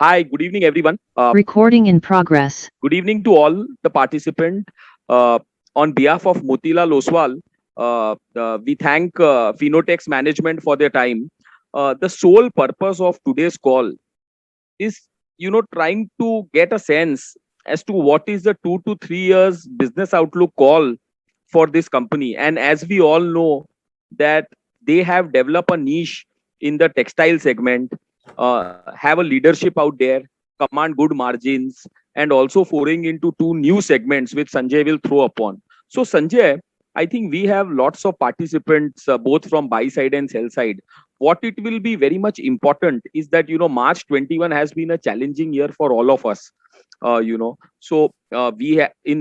Hi, good evening, everyone. Recording in progress. Good evening to all the participants. On behalf of Motilal Oswal, we thank Fineotex management for their time. The sole purpose of today's call is, trying to get a sense as to what is the 2 to 3 years business outlook call for this company. And as we all know, that they have developed a niche in the textile segment, have a leadership out there, command good margins, and also foraying into two new segments which Sanjay will throw upon. So Sanjay, I think we have lots of participants both from buy side and sell side. What it will be very much important is that March 21 has been a challenging year for all of us. In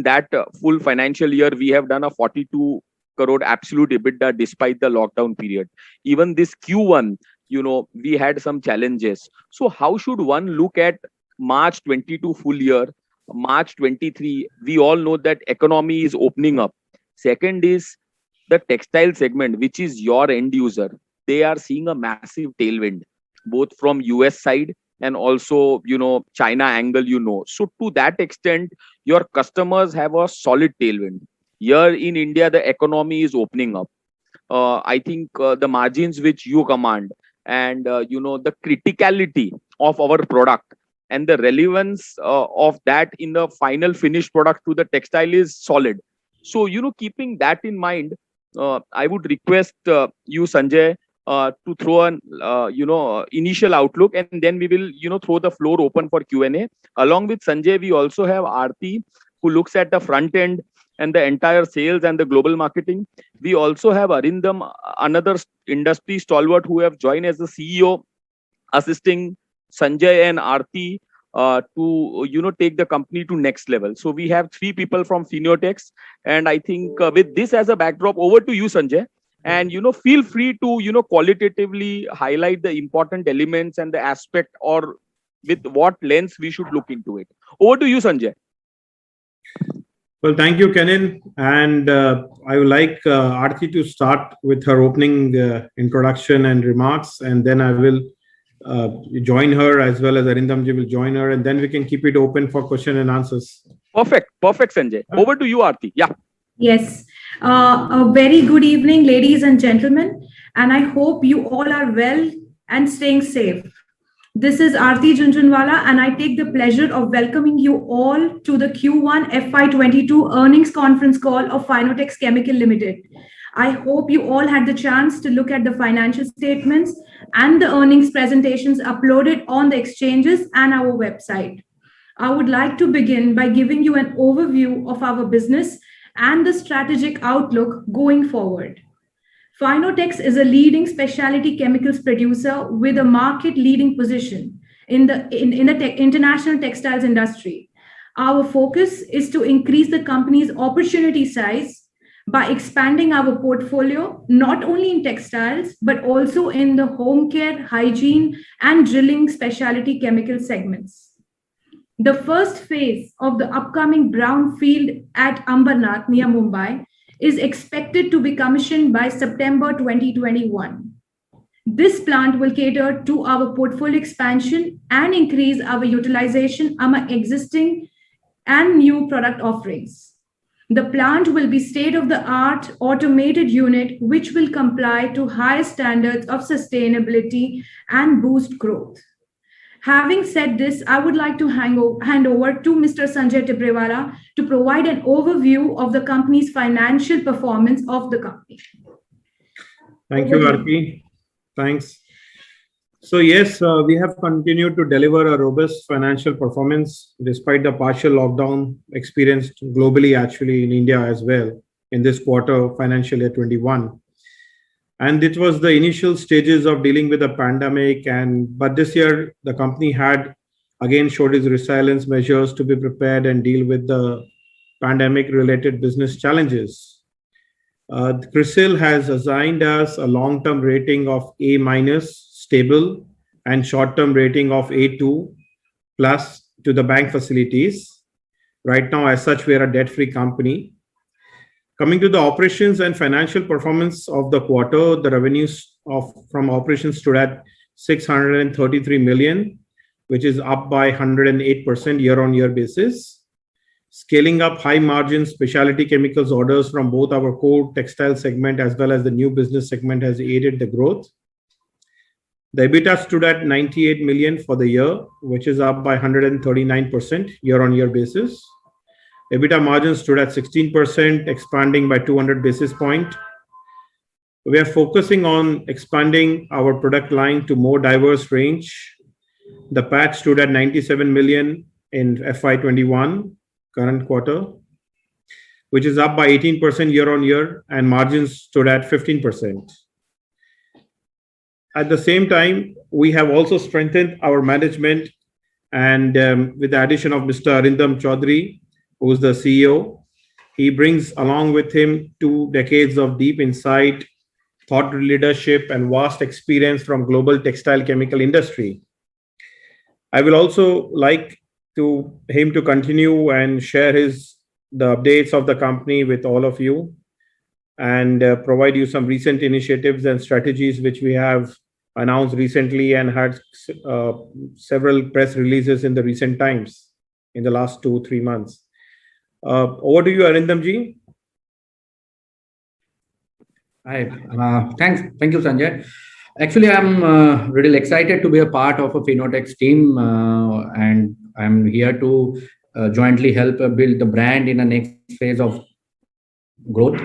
that full financial year we have done a 42 crore absolute EBITDA despite the lockdown period. Even this Q1, we had some challenges. So how should one look at March 22 full year? March 23, we all know that economy is opening up. Second is the textile segment, which is your end user. They are seeing a massive tailwind, both from US side and also, China angle. So to that extent, your customers have a solid tailwind. Here in India, the economy is opening up. I think the margins which you command and, the criticality of our product and the relevance of that in the final finished product to the textile is solid. So, keeping that in mind, I would request you, Sanjay, to throw an initial outlook, and then we will throw the floor open for Q&A. Along with Sanjay, we also have Aarti, who looks at the front end and the entire sales and the global marketing. We also have Arindam, another industry stalwart, who have joined as the CEO, assisting Sanjay and Aarti to take the company to next level. So we have three people from Fineotex, and I think with this as a backdrop, over to you, Sanjay. And feel free to qualitatively highlight the important elements and the aspect, or with what lens we should look into it. Over to you, Sanjay. Well, thank you, Kenin. And I would like Aarti to start with her opening introduction and remarks, and then I will join her, as well as Arindamji will join her, and then we can keep it open for question and answers. Perfect, Sanjay. Over to you, Aarti. Yeah. Yes. A very good evening, ladies and gentlemen, and I hope you all are well and staying safe. This is Aarti Junjunwala, and I take the pleasure of welcoming you all to the Q1FY22 earnings conference call of Fineotex Chemical Limited. I hope you all had the chance to look at the financial statements and the earnings presentations uploaded on the exchanges and our website. I would like to begin by giving you an overview of our business and the strategic outlook going forward. Fineotex is a leading specialty chemicals producer with a market-leading position in the international textiles industry. Our focus is to increase the company's opportunity size by expanding our portfolio not only in textiles but also in the home care, hygiene, and drilling specialty chemical segments. The first phase of the upcoming brownfield at Ambernath near Mumbai is expected to be commissioned by September 2021. This plant will cater to our portfolio expansion and increase our utilization among existing and new product offerings. The plant will be state-of-the-art automated unit which will comply to high standards of sustainability and boost growth. Having said this, I would like to hand over to Mr. Sanjay Tibrewala to provide an overview of the company's financial performance of the company. Thank you, Aarti. Thanks. So yes, we have continued to deliver a robust financial performance despite the partial lockdown experienced globally, actually in India as well, in this quarter, financial year 21. And it was the initial stages of dealing with the pandemic, but this year the company had again showed its resilience measures to be prepared and deal with the pandemic-related business challenges. CRISIL has assigned us a long-term rating of A- stable and short-term rating of A2 plus to the bank facilities. Right now, as such, we are a debt-free company. Coming to the operations and financial performance of the quarter, the revenues from operations stood at 633 million, which is up by 108% year-on-year basis. Scaling up high margin specialty chemicals orders from both our core textile segment as well as the new business segment has aided the growth. The Ebitda stood at 98 million for the year, which is up by 139% year-on-year basis. Ebitda margin stood at 16%, expanding by 200 basis points. We are focusing on expanding our product line to more diverse range. The PAT stood at 97 million in FY21 current quarter, which is up by 18% year-on-year, and margins stood at 15%. At the same time, we have also strengthened our management, and with the addition of Mr. Arindam Chaudhary, who is the CEO, he brings along with him 2 decades of deep insight, thought leadership, and vast experience from global textile chemical industry. I will also like him to continue and share the updates of the company with all of you, and provide you some recent initiatives and strategies which we have announced recently and had several press releases in the recent times in the last 2-3 months. Over to you, Arindam ji. Hi, thank you, Sanjay. Actually, I'm really excited to be a part of a Fineotex team, and I'm here to jointly help build the brand in the next phase of growth.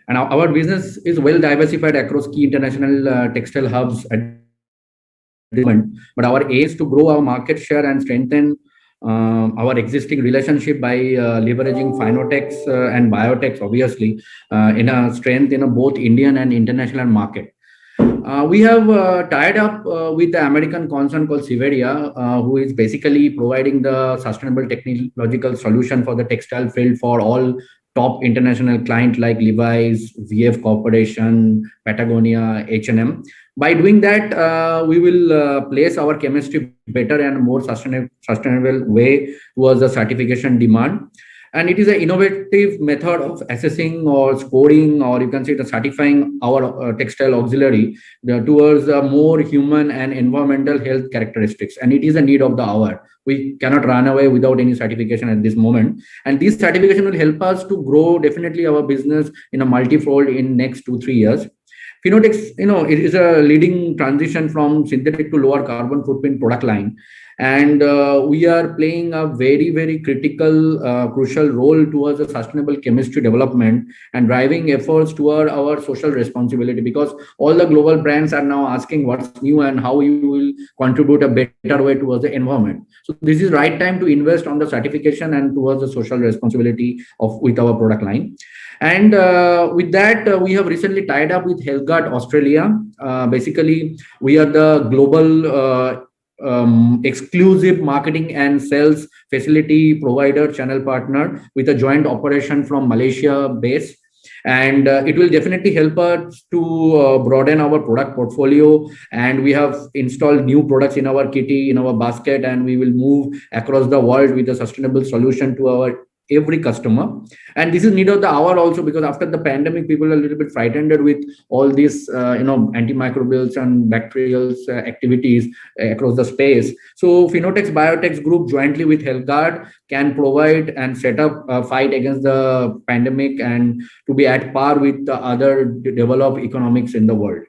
And our business is well diversified across key international textile hubs at the moment. But our aim is to grow our market share and strengthen our existing relationship by leveraging Fineotex and Biotex, obviously, in a strength in both Indian and international market. We have tied up with the American concern called Ebitda, who is basically providing the sustainable technological solution for the textile field for all top international clients like Levi's, VF Corporation, Patagonia, H&M. By doing that, we will place our chemistry better and more sustainable way towards the certification demand. And it is an innovative method of assessing or scoring, or you can say the certifying our textile auxiliary towards more human and environmental health characteristics. And it is a need of the hour. We cannot run away without any certification at this moment. And this certification will help us to grow definitely our business in a multifold in next 2-3 years. Fineotex, it is a leading transition from synthetic to lower carbon footprint product line. And we are playing a very, very critical, crucial role towards the sustainable chemistry development and driving efforts toward our social responsibility, because all the global brands are now asking what's new and how you will contribute a better way towards the environment. So this is right time to invest on the certification and towards the social responsibility with our product line. And with that, we have recently tied up with Healthguard Australia. Basically, we are the global exclusive marketing and sales facility provider channel partner with a joint operation from Malaysia base. And it will definitely help us to broaden our product portfolio. And we have installed new products in our kitty, in our basket, and we will move across the world with a sustainable solution to our every customer. And this is need of the hour also, because after the pandemic, people are a little bit frightened with all these antimicrobials and bacterial activities across the space. So Fineotex Biotex Group jointly with Healthguard can provide and set up a fight against the pandemic and to be at par with the other developed economics in the world.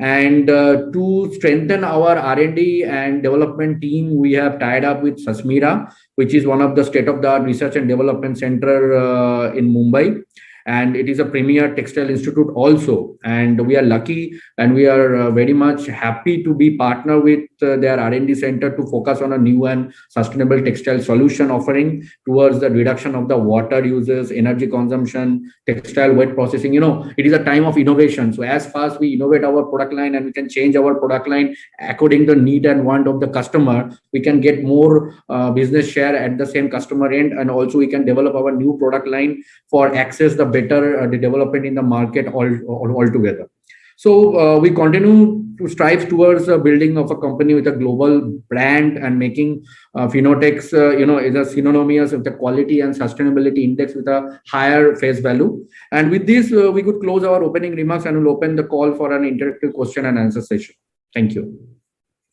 And to strengthen our R&D and development team, we have tied up with Sasmira, which is one of the state-of-the-art research and development center in Mumbai. And it is a premier textile institute also. And we are lucky and we are very much happy to be partner with their R&D center to focus on a new and sustainable textile solution offering towards the reduction of the water uses, energy consumption, textile wet processing. It is a time of innovation. So as fast we innovate our product line and we can change our product line according to the need and want of the customer, we can get more business share at the same customer end. And also we can develop our new product line for access the better the development in the market altogether. So we continue to strive towards building of a company with a global brand and making Fineotex, is a synonymous with the quality and sustainability index with a higher face value. And with this, we could close our opening remarks and we'll open the call for an interactive question and answer session. Thank you.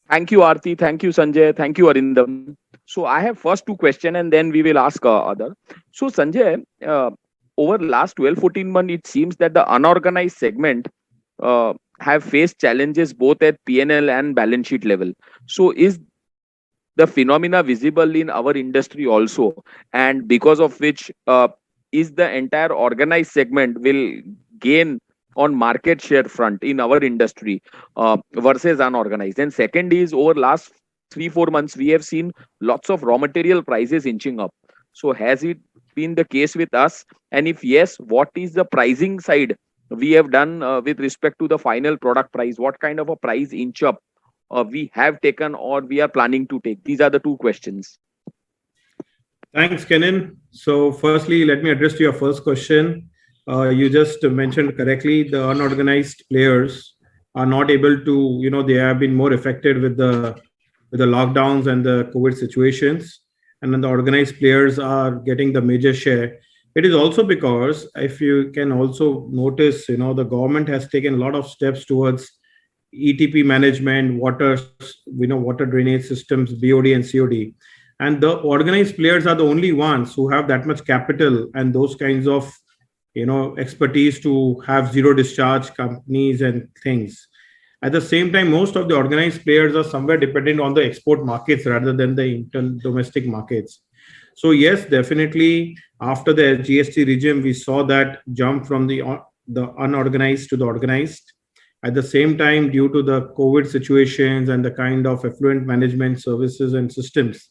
Thank you, Aarti. Thank you, Sanjay. Thank you, Arindam. So I have first two questions and then we will ask other. So Sanjay, over last 12, 14 months, it seems that the unorganized segment have faced challenges both at PNL and balance sheet level. So is the phenomena visible in our industry also, and because of which is the entire organized segment will gain on market share front in our industry versus unorganized? And second is, over last 3 4 months we have seen lots of raw material prices inching up. So has it been the case with us, and if yes, what is the pricing side we have done with respect to the final product price? What kind of a price inch up we have taken or we are planning to take? These are the two questions. Thanks, Kenan. So, firstly, let me address to your first question. You just mentioned correctly, the unorganized players are not able to, they have been more affected with the lockdowns and the COVID situations, and then the organized players are getting the major share. It is also because, if you can also notice, the government has taken a lot of steps towards ETP management, water drainage systems, BOD and COD. And the organized players are the only ones who have that much capital and those kinds of, expertise to have zero discharge companies and things. At the same time, most of the organized players are somewhere dependent on the export markets rather than the domestic markets. So yes, definitely after the GST regime, we saw that jump from the unorganized to the organized. At the same time, due to the COVID situations and the kind of effluent management services and systems,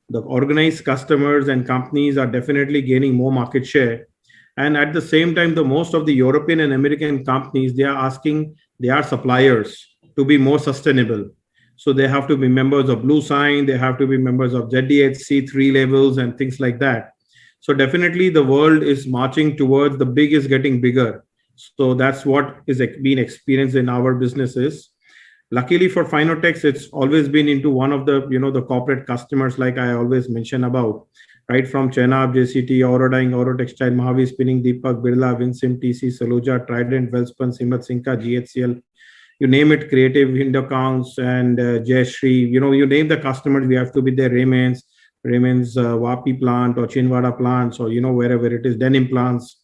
the organized customers and companies are definitely gaining more market share. And at the same time, the most of the European and American companies, they are asking their suppliers to be more sustainable. So they have to be members of Blue Sign, they have to be members of ZDHC 3 levels and things like that. So definitely the world is marching towards the big is getting bigger. So that's what is being experienced in our businesses. Luckily for Fineotex, it's always been into one of the, the corporate customers, like I always mention about, right from Chenab, JCT, Aurodine, Oro Textile, Mahavi Spinning, Deepak, Birla, Vincim, TC, Saluja, Trident, Wellspun, Simat, Sinka, GHCL, you name it, Creative, Hindocounts, and Jayashree, you name the customers, we have to be there, Raymond's Wapi plant or Chinwada plants, or, wherever it is, denim plants.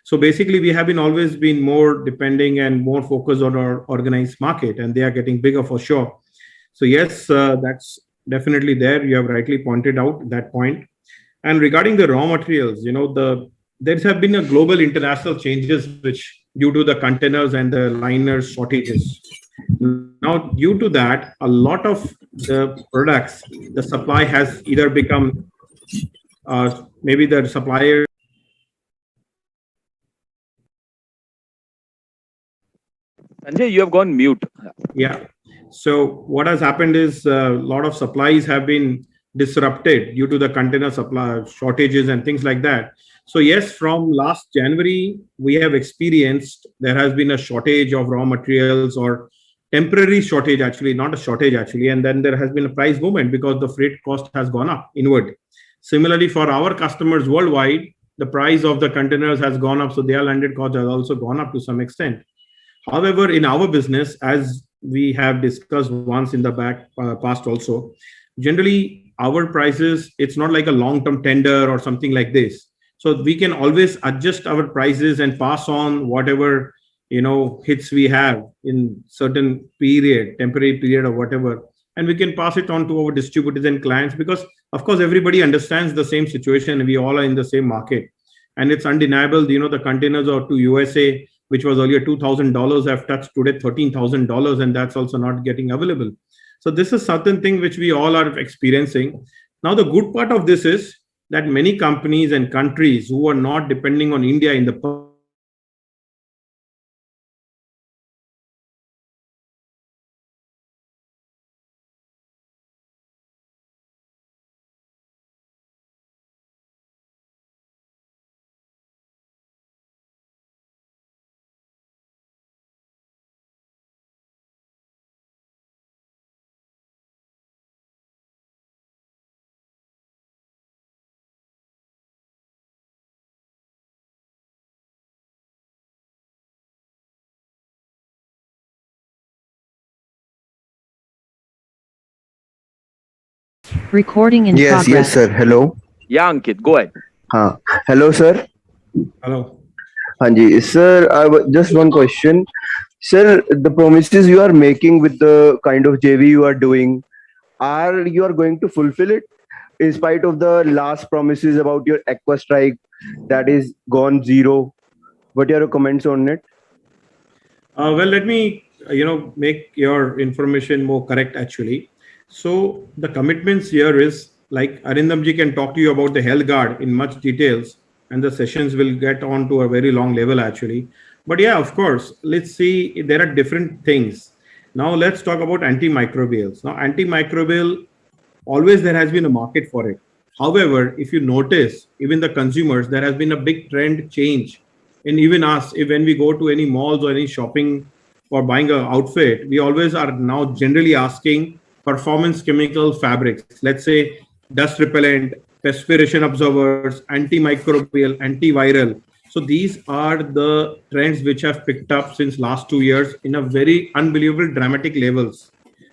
So basically, we have been always been more depending and more focused on our organized market, and they are getting bigger for sure. So yes, that's definitely there. You have rightly pointed out that point. And regarding the raw materials, there have been a global international changes which due to the containers and the liners shortages. Now, due to that, a lot of the products, the supply has either become maybe the supplier. Sanjay, you have gone mute. Yeah. So what has happened is a lot of supplies have been disrupted due to the container supply shortages and things like that. So yes, from last January, we have experienced there has been a shortage of raw materials, or temporary shortage actually, not a shortage actually. And then there has been a price movement because the freight cost has gone up inward. Similarly, for our customers worldwide, the price of the containers has gone up. So their landed cost has also gone up to some extent. However, in our business, as we have discussed once in the past also, generally our prices, it's not like a long-term tender or something like this. So we can always adjust our prices and pass on whatever hits we have in certain period, temporary period or whatever, and we can pass it on to our distributors and clients, because of course everybody understands the same situation. We all are in the same market, and it's undeniable. The containers are to USA, which was earlier $2,000, have touched today $13,000, and that's also not getting available. So this is certain thing which we all are experiencing. Now, the good part of this is that many companies and countries who are not depending on India in the Recording in Yes, progress. sir. Hello. Yeah, Ankit, go ahead. Hello, sir. Hello. Hanji. Sir, just one question. Sir, the promises you are making with the kind of JV you are doing, are you are going to fulfill it in spite of the last promises about your Aqua Strike that is gone zero? What are your comments on it? Well, let me make your information more correct actually. So the commitments here is like Arindamji can talk to you about the health guard in much details, and the sessions will get on to a very long level actually. But yeah, of course, let's see. There are different things. Now let's talk about antimicrobials. Now antimicrobial, always there has been a market for it. However, if you notice, even the consumers, there has been a big trend change. And even us, if when we go to any malls or any shopping for buying an outfit, we always are now generally asking performance chemical fabrics. Let's say dust repellent, perspiration absorbers, antimicrobial, antiviral. So these are the trends which have picked up since last 2 years in a very unbelievable dramatic levels.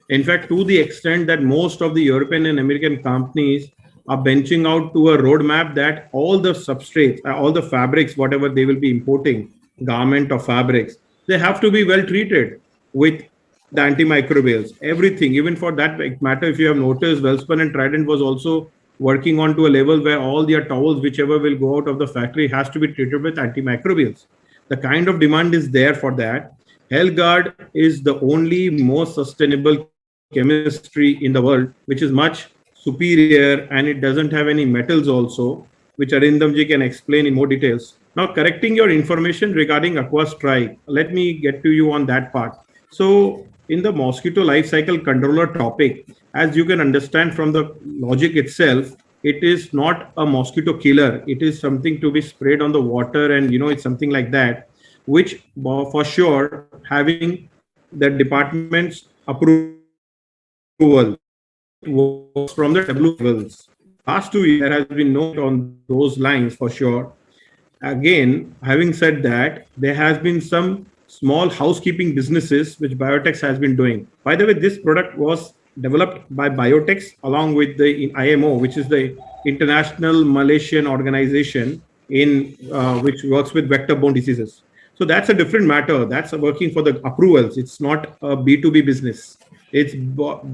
In fact, to the extent that most of the European and American companies are benching out to a roadmap that all the substrates, all the fabrics, whatever they will be importing, garment or fabrics, they have to be well treated with the antimicrobials. Everything, even for that matter, if you have noticed, Wellspun and Trident was also working on to a level where all their towels, whichever will go out of the factory, has to be treated with antimicrobials. The kind of demand is there for that. HealthGuard is the only most sustainable chemistry in the world, which is much superior, and it doesn't have any metals also, which Arindamji can explain in more details. Now, correcting your information regarding Aqua Strike, let me get to you on that part. So, in the mosquito life cycle controller topic, as you can understand from the logic itself, it is not a mosquito killer. It is something to be sprayed on the water, and it's something like that, which for sure having the department's approval. It works from the WC levels. Last 2 years, there has been no on those lines for sure. Again, having said that, there has been some small housekeeping businesses which Biotex has been doing. By the way, this product was developed by Biotex along with the IMO, which is the International Malaysian Organization in which works with vector-borne diseases. So that's a different matter. That's working for the approvals. It's not a B2B business. It's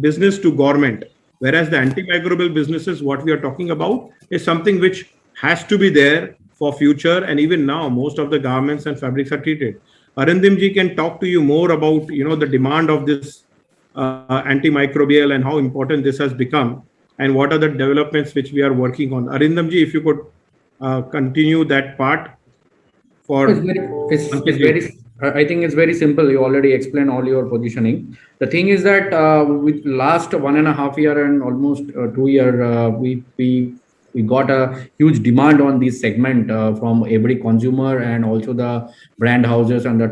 business to government. Whereas the antimicrobial businesses, what we are talking about, is something which has to be there for future. And even now, most of the garments and fabrics are treated. Arindimji can talk to you more about the demand of this antimicrobial and how important this has become, and what are the developments which we are working on. Arindamji, if you could continue that part for It's very, I think it's very simple. You already explained all your positioning. The thing is that with last 1.5 year and almost 2 year, we got a huge demand on this segment from every consumer and also the brand houses and the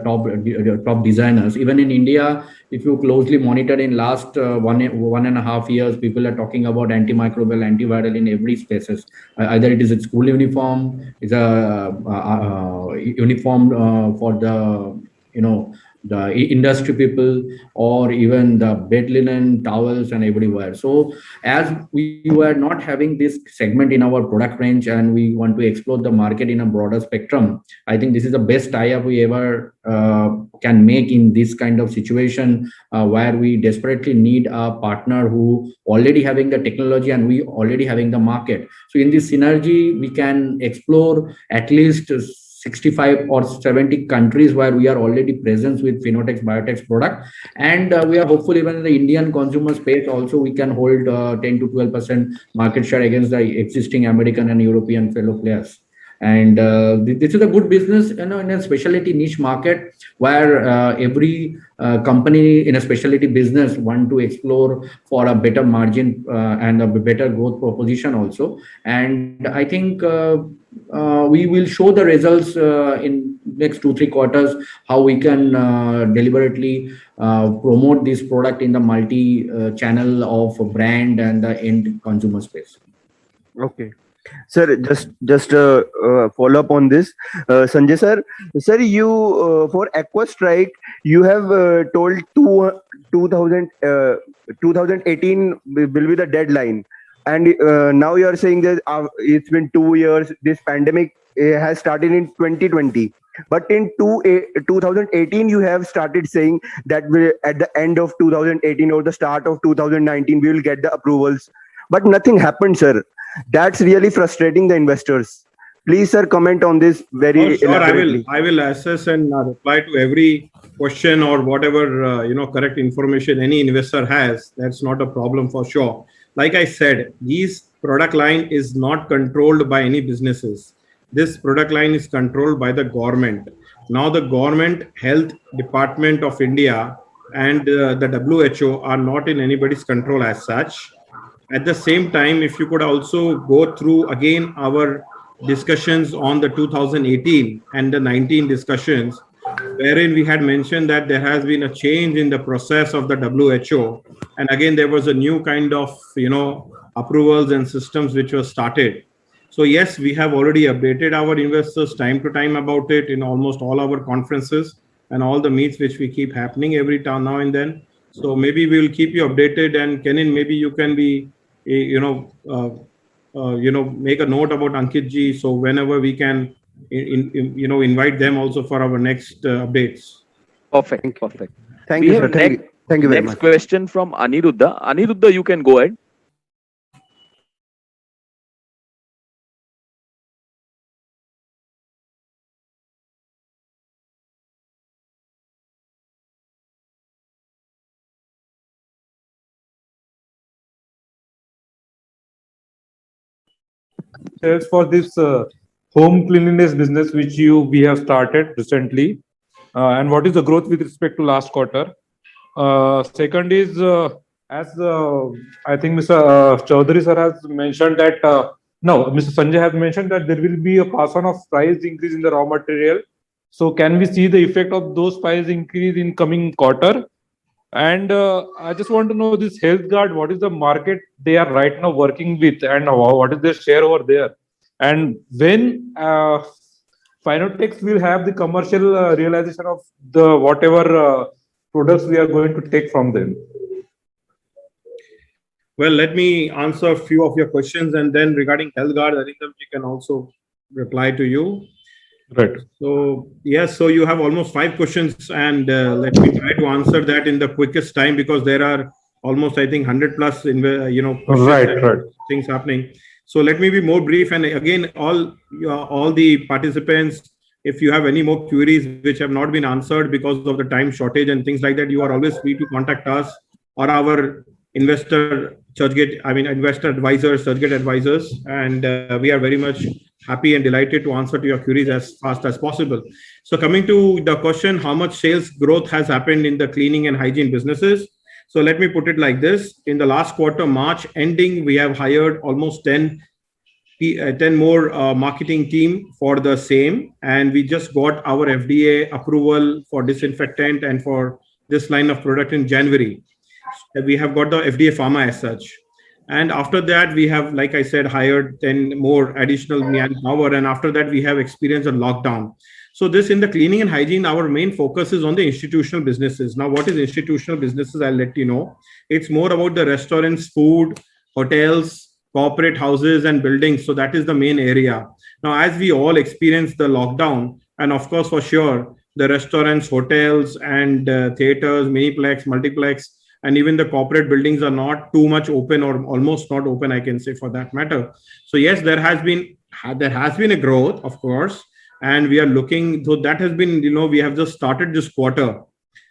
top designers. Even in India, if you closely monitor in last 1.5 years, people are talking about antimicrobial, antiviral in every spaces. Either it is a school uniform, it's a uniform for the the industry people, or even the bed linen, towels, and everywhere. So as we were not having this segment in our product range and we want to explore the market in a broader spectrum, I think this is the best tie-up we ever can make in this kind of situation where we desperately need a partner who already having the technology and we already having the market. So in this synergy, we can explore at least 65 or 70 countries where we are already present with Fineotex Biotex product, and we are hopeful even in the Indian consumer space also we can hold 10 to 12% market share against the existing American and European fellow players. And this is a good business, in a specialty niche market where every company in a specialty business want to explore for a better margin and a better growth proposition also. And I think we will show the results in next 2-3 quarters how we can deliberately promote this product in the multi channel of brand and the end consumer space. Okay. Sir, just follow up on this. Sanjay sir, you for Aqua Strike, you have told 2018 will be the deadline. and now you are saying that it's been 2 years. This pandemic has started in 2020, but in 2018 you have started saying that at the end of 2018 or the start of 2019 we will get the approvals, but nothing happened, sir. That's really frustrating the investors. Please, sir, comment on this Oh, very sure. elaborately. I will assess and reply to every question or whatever correct information any investor has. That's not a problem for sure. Like I said, these product line is not controlled by any businesses. This product line is controlled by the government. Now, the government health department of India and the WHO are not in anybody's control as such. At the same time, if you could also go through again our discussions on the 2018 and the 19 discussions, wherein we had mentioned that there has been a change in the process of the WHO, and again there was a new kind of approvals and systems which were started. So yes, we have already updated our investors time to time about it in almost all our conferences and all the meets which we keep happening every now and then. So maybe we will keep you updated, and Kenin, maybe you can be make a note about Ankit ji, so whenever we can invite them also for our next updates. Perfect, Thank you. perfect. Thank We you, have sir. Thank you very next much. question from Aniruddha. Aniruddha, you can go ahead. Sales for this home cleanliness business which we have started recently, and what is the growth with respect to last quarter? Second is, as I think Mr. Chaudhary sir has mentioned that no, Mr. Sanjay has mentioned that there will be a pass on of price increase in the raw material. So can we see the effect of those price increase in coming quarter? And I just want to know this health guard, what is the market they are right now working with, and what is their share over there? And when Fineotex will have the commercial realization of the whatever products we are going to take from them? Well, let me answer a few of your questions, and then regarding health guard, Arindamji can also reply to you. Right. So yes, so you have almost 5 questions, and let me try to answer that in the quickest time, because there are almost, I think, 100 plus questions Right. things happening. So let me be more brief, and again, all the participants, if you have any more queries which have not been answered because of the time shortage and things like that, you are always free to contact us or our investor advisors, Churchgate advisors, and we are very much happy and delighted to answer to your queries as fast as possible. So coming to the question, how much sales growth has happened in the cleaning and hygiene businesses? So let me put it like this. In the last quarter, March ending, we have hired almost 10 more marketing team for the same. And we just got our FDA approval for disinfectant and for this line of product in January. We have got the FDA pharma as such. And after that, we have, like I said, hired 10 more additional manpower. And after that, we have experienced a lockdown. So this in the cleaning and hygiene, our main focus is on the institutional businesses. Now, what is institutional businesses? I'll let you know. It's more about the restaurants, food, hotels, corporate houses and buildings. So that is the main area. Now, as we all experience the lockdown, and of course, for sure, the restaurants, hotels and theaters, miniplex, multiplex, and even the corporate buildings are not too much open, or almost not open, I can say, for that matter. So yes, there has been a growth, of course, and we are looking. So that has been, we have just started this quarter,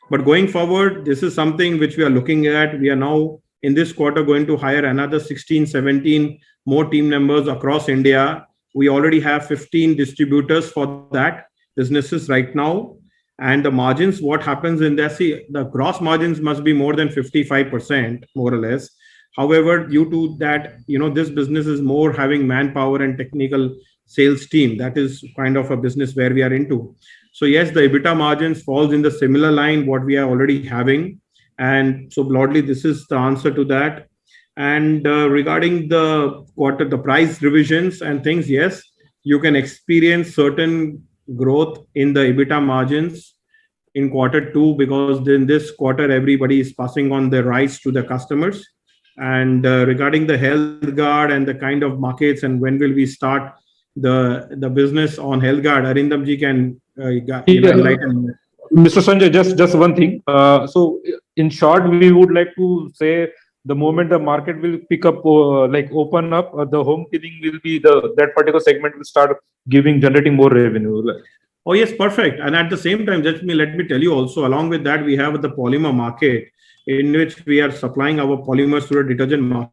but going forward, this is something which we are looking at. We are now in this quarter going to hire another 16, 17 more team members across India. We already have 15 distributors for that businesses right now. And the margins, what happens in there, see, the gross margins must be more than 55%, more or less. However, due to that, this business is more having manpower and technical sales team. That is kind of a business where we are into. So yes, the EBITDA margins falls in the similar line what we are already having. And so broadly, this is the answer to that. And regarding the quarter, the price revisions and things, yes, you can experience certain growth in the EBITDA margins in quarter 2, because in this quarter everybody is passing on the rise to the customers. And regarding the health guard and the kind of markets and when will we start the business on health guard, Arindamji can enlighten. Mr. Sanjay, just one thing. So, in short, we would like to say the moment the market will pick up, like open up, the home cleaning will be that particular segment will start generating more revenue. Oh yes, perfect. And at the same time, let me tell you also, along with that, we have the polymer market in which we are supplying our polymers to the detergent market.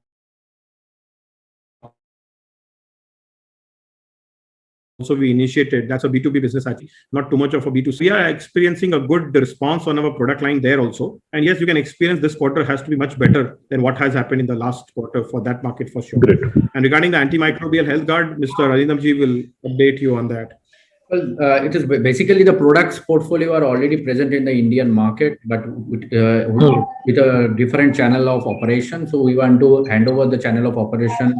Also we initiated, that's a B2B business, I think, not too much of a B2C. We are experiencing a good response on our product line there also. And yes, you can experience this quarter has to be much better than what has happened in the last quarter for that market for sure. Great. And regarding the antimicrobial health guard, Mr. Arindamji will update you on that. Well, it is basically the products portfolio are already present in the Indian market, but with a different channel of operation. So we want to hand over the channel of operation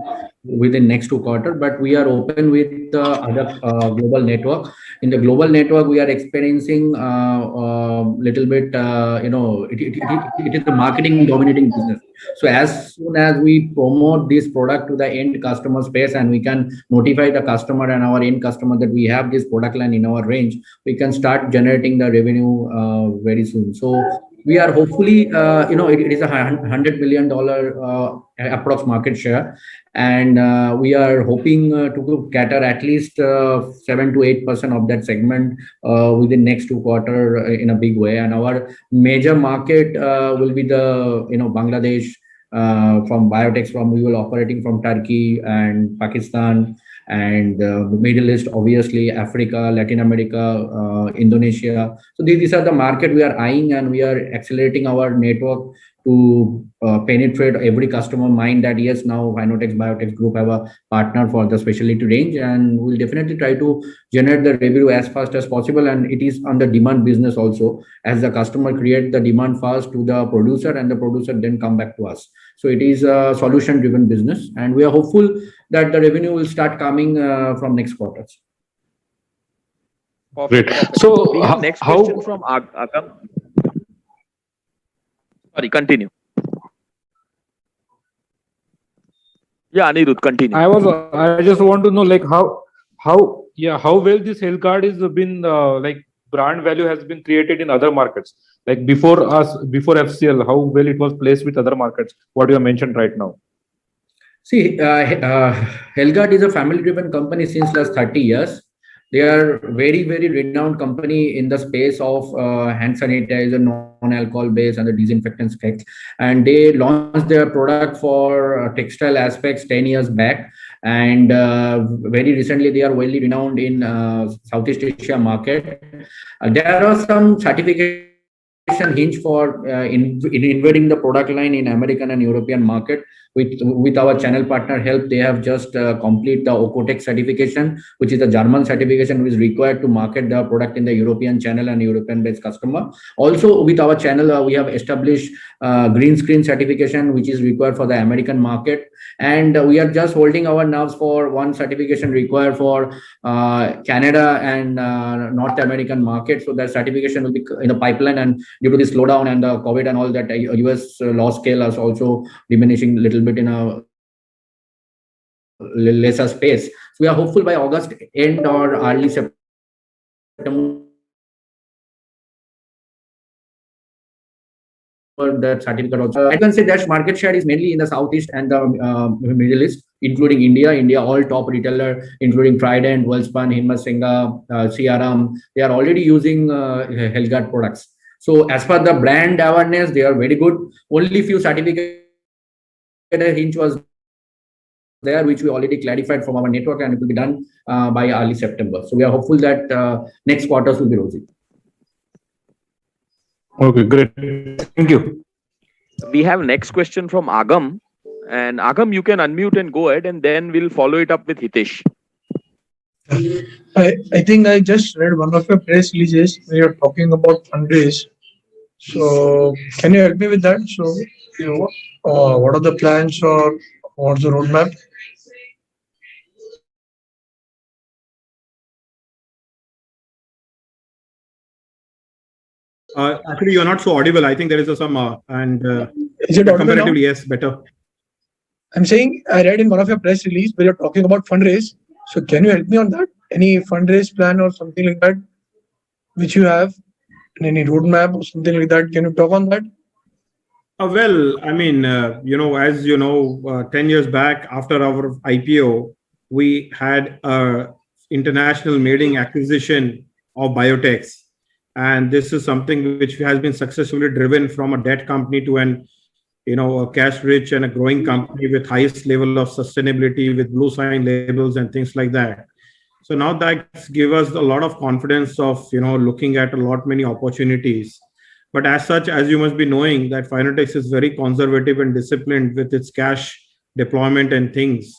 within next 2 quarters, but we are open with the other global network. In the global network, we are experiencing little bit, it is a marketing dominating business. So as soon as we promote this product to the end customer space and we can notify the customer and our end customer that we have this product line in our range, we can start generating the revenue very soon. So we are hopefully, it is a $100 million approx market share, and we are hoping to cater at least 7 to 8% of that segment within next 2 quarters in a big way. And our major market will be the Bangladesh, from Fineotex, we will operating from Turkey and Pakistan and Middle East, obviously Africa, Latin America, Indonesia. So these are the market we are eyeing, and we are accelerating our network to penetrate every customer mind that yes, now Fineotex Biotech Group have a partner for the specialty range, and we'll definitely try to generate the revenue as fast as possible. And it is on the demand business also, as the customer create the demand first to the producer and the producer then come back to us. So it is a solution driven business, and we are hopeful that the revenue will start coming from next quarters. Perfect. Great. So we have next question from Agam. Sorry, continue. Yeah, Anirudh, continue. I just want to know, like, how well this health card is been like brand value has been created in other markets, like before FCL, how well it was placed with other markets, what you have mentioned right now. See, Helgard is a family-driven company since last 30 years. They are very, very renowned company in the space of hand sanitizer, non-alcohol based and the disinfectant specs. And they launched their product for textile aspects 10 years back. And very recently, they are well renowned in Southeast Asia market. There are some certification hinge for invading the product line in American and European market. With our channel partner help, they have just complete the Ocotex certification, which is a German certification which is required to market the product in the European channel and European based customer. Also with our channel, we have established green screen certification, which is required for the American market. And we are just holding our nerves for one certification required for Canada and North American market. So that certification will be in the pipeline, and due to the slowdown and the COVID and all that, US law scale is also diminishing a little bit in a lesser space. So we are hopeful by August end or early September that certificate also. I can say that market share is mainly in the Southeast and the Middle East, including India, all top retailer, including Trident, Wellspun, Himmasinga, CRM. They are already using Helgard products. So as per the brand awareness, they are very good. Only few certificate hinge was there, which we already clarified from our network, and it will be done by early September. So we are hopeful that next quarters will be rosy. Okay, great. Thank you. We have next question from Agam. And Agam, you can unmute and go ahead, and then we'll follow it up with Hitesh. I think I just read one of your press releases where you're talking about fundraise. So can you help me with that? So what are the plans or what's the roadmap? Actually, you're not so audible. I think there is some Is it audible comparatively now? yes, better. I'm saying I read in one of your press release where you're talking about fundraise. So can you help me on that? Any fundraise plan or something like that which you have, and any roadmap or something like that? Can you talk on that? Well, I mean, as you know, 10 years back after our IPO, we had a international maiden acquisition of Biotech. And this is something which has been successfully driven from a debt company to a cash rich and a growing company with highest level of sustainability with blue sign labels and things like that. So now that give us a lot of confidence of looking at a lot many opportunities. But as such, as you must be knowing, that Fineotex is very conservative and disciplined with its cash deployment and things.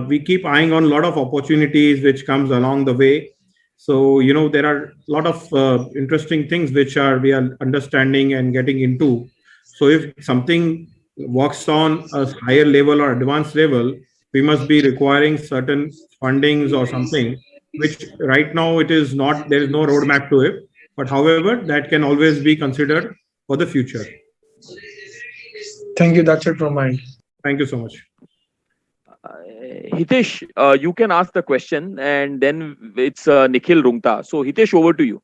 We keep eyeing on a lot of opportunities which comes along the way. So there are a lot of interesting things which we are understanding and getting into. So if something works on a higher level or advanced level, we must be requiring certain fundings or something, which right now it is not, there is no roadmap to it. But however, that can always be considered for the future. Thank you. That's it from mine. Thank you so much. Hitesh, you can ask the question, and then it's Nikhil Rungta. So Hitesh, over to you.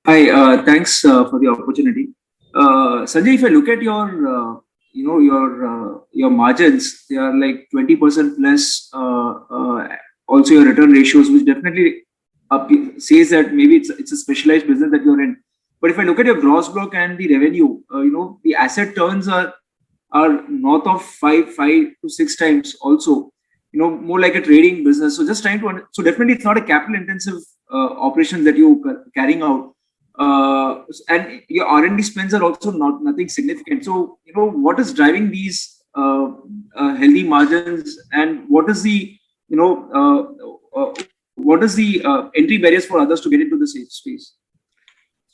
Hi, thanks for the opportunity. Sanjay, if I look at your your margins, they are like 20% plus. Also, your return ratios, which definitely says that maybe it's a specialized business that you're in. But if I look at your gross block and the revenue, the asset turns are north of 5 to 6 times. Also, more like a trading business. So just trying to so definitely it's not a capital intensive operation that you carrying out. And your R&D spends are also nothing significant. So what is driving these healthy margins, and what is the entry barriers for others to get into this space?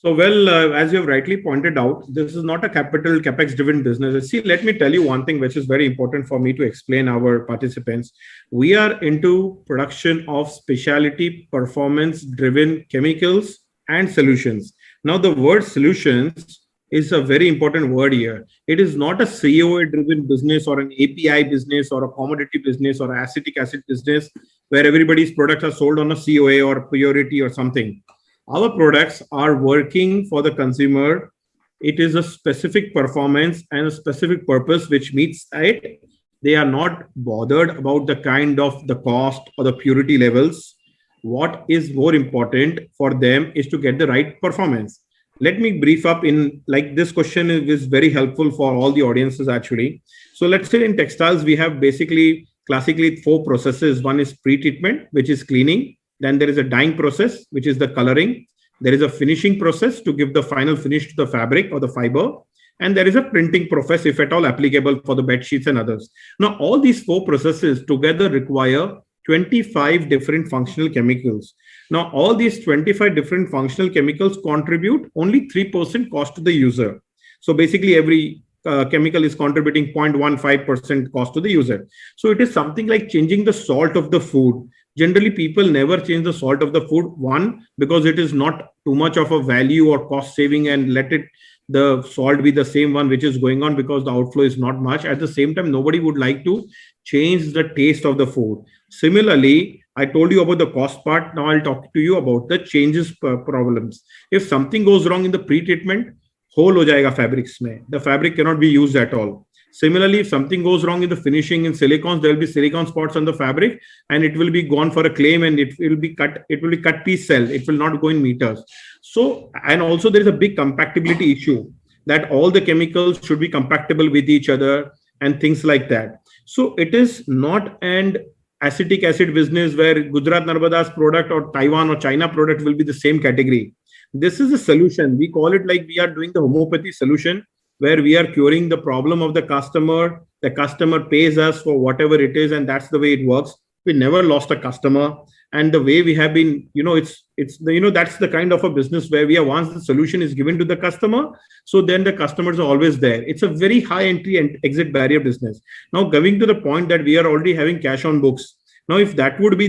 So, well, as you have rightly pointed out, this is not a capex driven business. See, let me tell you one thing which is very important for me to explain our participants. We are into production of specialty performance driven chemicals and solutions. Now, the word solutions is a very important word here. It is not a COA driven business or an API business or a commodity business or acetic acid business where everybody's products are sold on a COA or purity or something. Our products are working for the consumer. It is a specific performance and a specific purpose which meets it. They are not bothered about the kind of the cost or the purity levels. What is more important for them is to get the right performance. Let me brief up in like this question is very helpful for all the audiences actually. So let's say in textiles, we have basically classically 4 processes. One is pre-treatment, which is cleaning. Then there is a dyeing process, which is the coloring. There is a finishing process to give the final finish to the fabric or the fiber. And there is a printing process, if at all applicable for the bed sheets and others. Now, all these 4 processes together require 25 different functional chemicals. Now, all these 25 different functional chemicals contribute only 3% cost to the user. So basically, every chemical is contributing 0.15% cost to the user. So it is something like changing the salt of the food. Generally, people never change the salt of the food. One, because it is not too much of a value or cost saving, and let it the salt be the same one which is going on because the outflow is not much. At the same time, nobody would like to change the taste of the food. Similarly, I told you about the cost part. Now I'll talk to you about the changes problems. If something goes wrong in the pre-treatment, hole ho jayega fabrics mein. The fabric cannot be used at all. Similarly, if something goes wrong in the finishing in silicons, there will be silicon spots on the fabric and it will be gone for a claim and it will be cut piece cell. It will not go in meters. So, and also there is a big compatibility issue that all the chemicals should be compatible with each other and things like that. So it is not an acetic acid business where Gujarat Narmada's product or Taiwan or China product will be the same category. This is a solution. We call it like we are doing the homeopathy solution, where we are curing the problem of the customer. The customer pays us for whatever it is, and that's the way it works. We never lost a customer. And the way we have been, it's that's the kind of a business where we are, once the solution is given to the customer, so then the customers are always there. It's a very high entry and exit barrier business. Now, going to the point that we are already having cash on books. Now, if that would be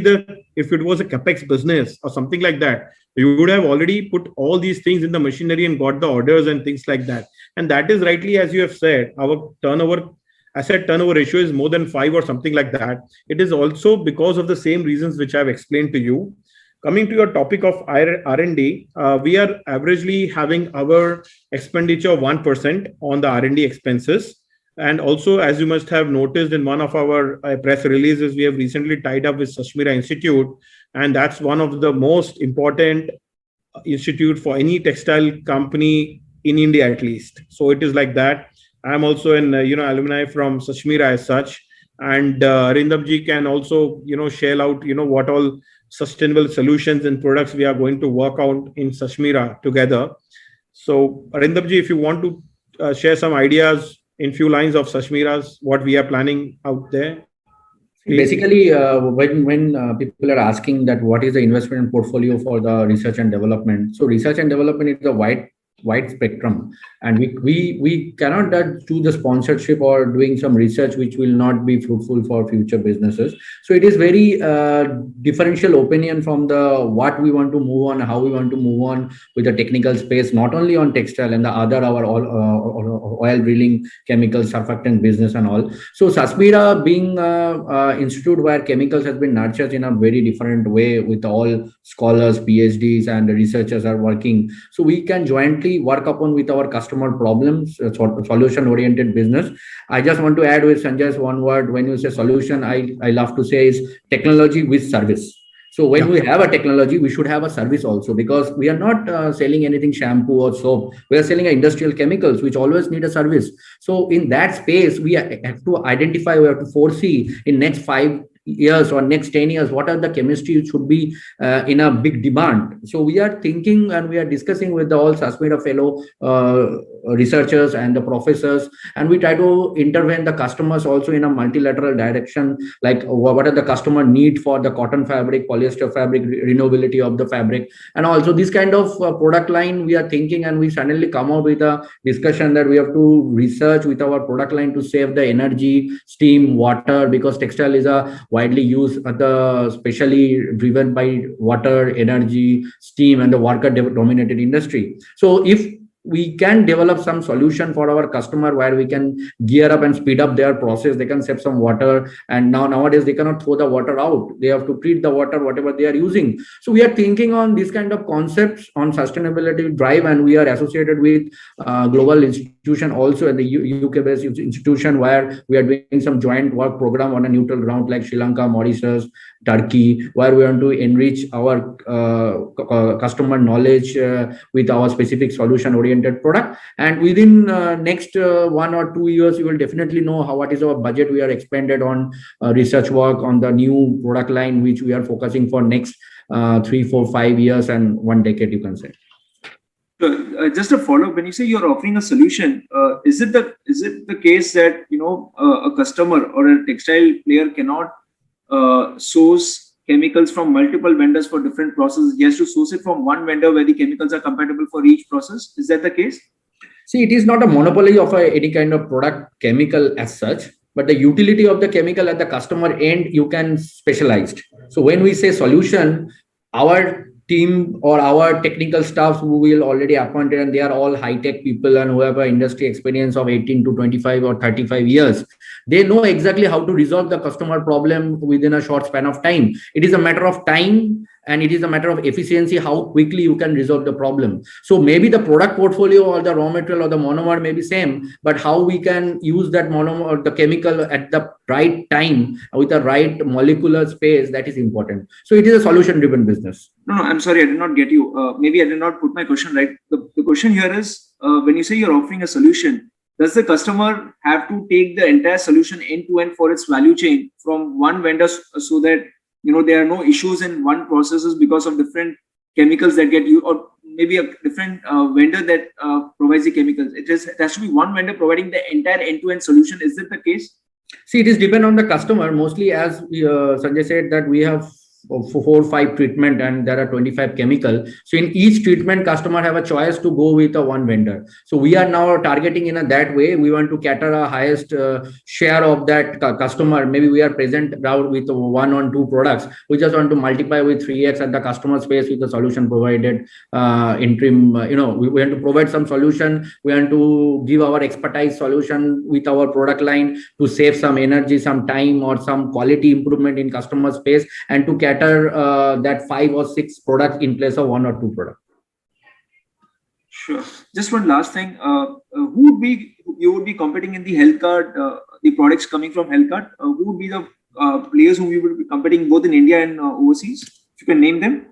if it was a capex business or something like that, you would have already put all these things in the machinery and got the orders and things like that. And that is rightly, as you have said, our turnover asset turnover ratio is more than 5 or something like that, it is also because of the same reasons which I've explained to you. Coming to your topic of R&D, we are averagely having our expenditure of 1% on the R&D expenses. And also, as you must have noticed in one of our press releases, we have recently tied up with Sashmira Institute, and that's one of the most important institute for any textile company in India, at least. So it is like that. I'm also an alumni from Sashmira as such, and Arindamji can also share out what all sustainable solutions and products we are going to work out in Sashmira together. So Arindamji, if you want to share some ideas in few lines of Sashmira's, what we are planning out there. Please. Basically, when people are asking that what is the investment portfolio for the research and development, so research and development is a wide spectrum, and we cannot do the sponsorship or doing some research which will not be fruitful for future businesses. So it is very differential opinion from the what we want to move on, how we want to move on with the technical space, not only on textile and the other our oil drilling, chemical surfactant business and all. So Sashmira being institute where chemicals has been nurtured in a very different way with all scholars, PhDs and researchers are working. So we can jointly work upon with our customer problems, solution oriented business. I just want to add with Sanjay's one word. When you say solution, I love to say is technology with service. So when we have a technology, we should have a service also, because we are not selling anything shampoo or soap. We are selling industrial chemicals, which always need a service. So in that space, we have to identify, we have to foresee in next 5 years or next 10 years, what are the chemistry which should be in a big demand. So we are thinking and we are discussing with the all Sashmira fellow researchers and the professors, and we try to intervene the customers also in a multilateral direction, like what are the customer need for the cotton fabric, polyester fabric, renewability of the fabric, and also this kind of product line we are thinking, and we suddenly come out with a discussion that we have to research with our product line to save the energy, steam, water, because textile is a widely used, especially driven by water, energy, steam, and the worker dominated industry. So if we can develop some solution for our customer where we can gear up and speed up their process, they can save some water, and nowadays they cannot throw the water out, they have to treat the water whatever they are using. So we are thinking on this kind of concepts on sustainability drive, and we are associated with global institution also in the UK based institution, where we are doing some joint work program on a neutral ground like Sri Lanka, Mauritius, Turkey, where we want to enrich our customer knowledge with our specific solution oriented product. And within next 1 or 2 years, you will definitely know what is our budget we are expended on research work on the new product line, which we are focusing for next 3, 4, 5 years and 1 decade, you can say. Just a follow-up, when you say you're offering a solution, is it the case that a customer or a textile player cannot source chemicals from multiple vendors for different processes? He has to source it from one vendor where the chemicals are compatible for each process. Is that the case? See, it is not a monopoly of any kind of product chemical as such, but the utility of the chemical at the customer end, you can specialize. So when we say solution, our team or our technical staff who will already appointed, and they are all high-tech people and who have an industry experience of 18 to 25 or 35 years, they know exactly how to resolve the customer problem within a short span of time. It is a matter of time, and it is a matter of efficiency, how quickly you can resolve the problem. So maybe the product portfolio or the raw material or the monomer may be same, but how we can use that monomer or the chemical at the right time with the right molecular space, that is important. So it is a solution driven business. No, I'm sorry, I did not get you. Maybe I did not put my question right. The question here is, when you say you're offering a solution, does the customer have to take the entire solution end to end for its value chain from one vendor, so that there are no issues in one processes because of different chemicals that get used, or maybe a different vendor that provides the chemicals? It has to be one vendor providing the entire end-to-end solution. Is it the case? See, it is depend on the customer. Mostly, as Sanjay said, that we have 4 or 5 treatment, and there are 25 chemical. So in each treatment, customer have a choice to go with a one vendor. So we are now targeting in that way. We want to cater a highest share of that customer. Maybe we are present now with 1 or 2 products. We just want to multiply with 3x at the customer space with the solution provided interim. We want to provide some solution. We want to give our expertise solution with our product line to save some energy, some time, or some quality improvement in customer space, and to cater that 5 or 6 products in place of 1 or 2 products. Sure. Just one last thing. Who would you would be competing in the health card, the products coming from health card? Who would be the players whom you would be competing both in India and overseas? If you can name them.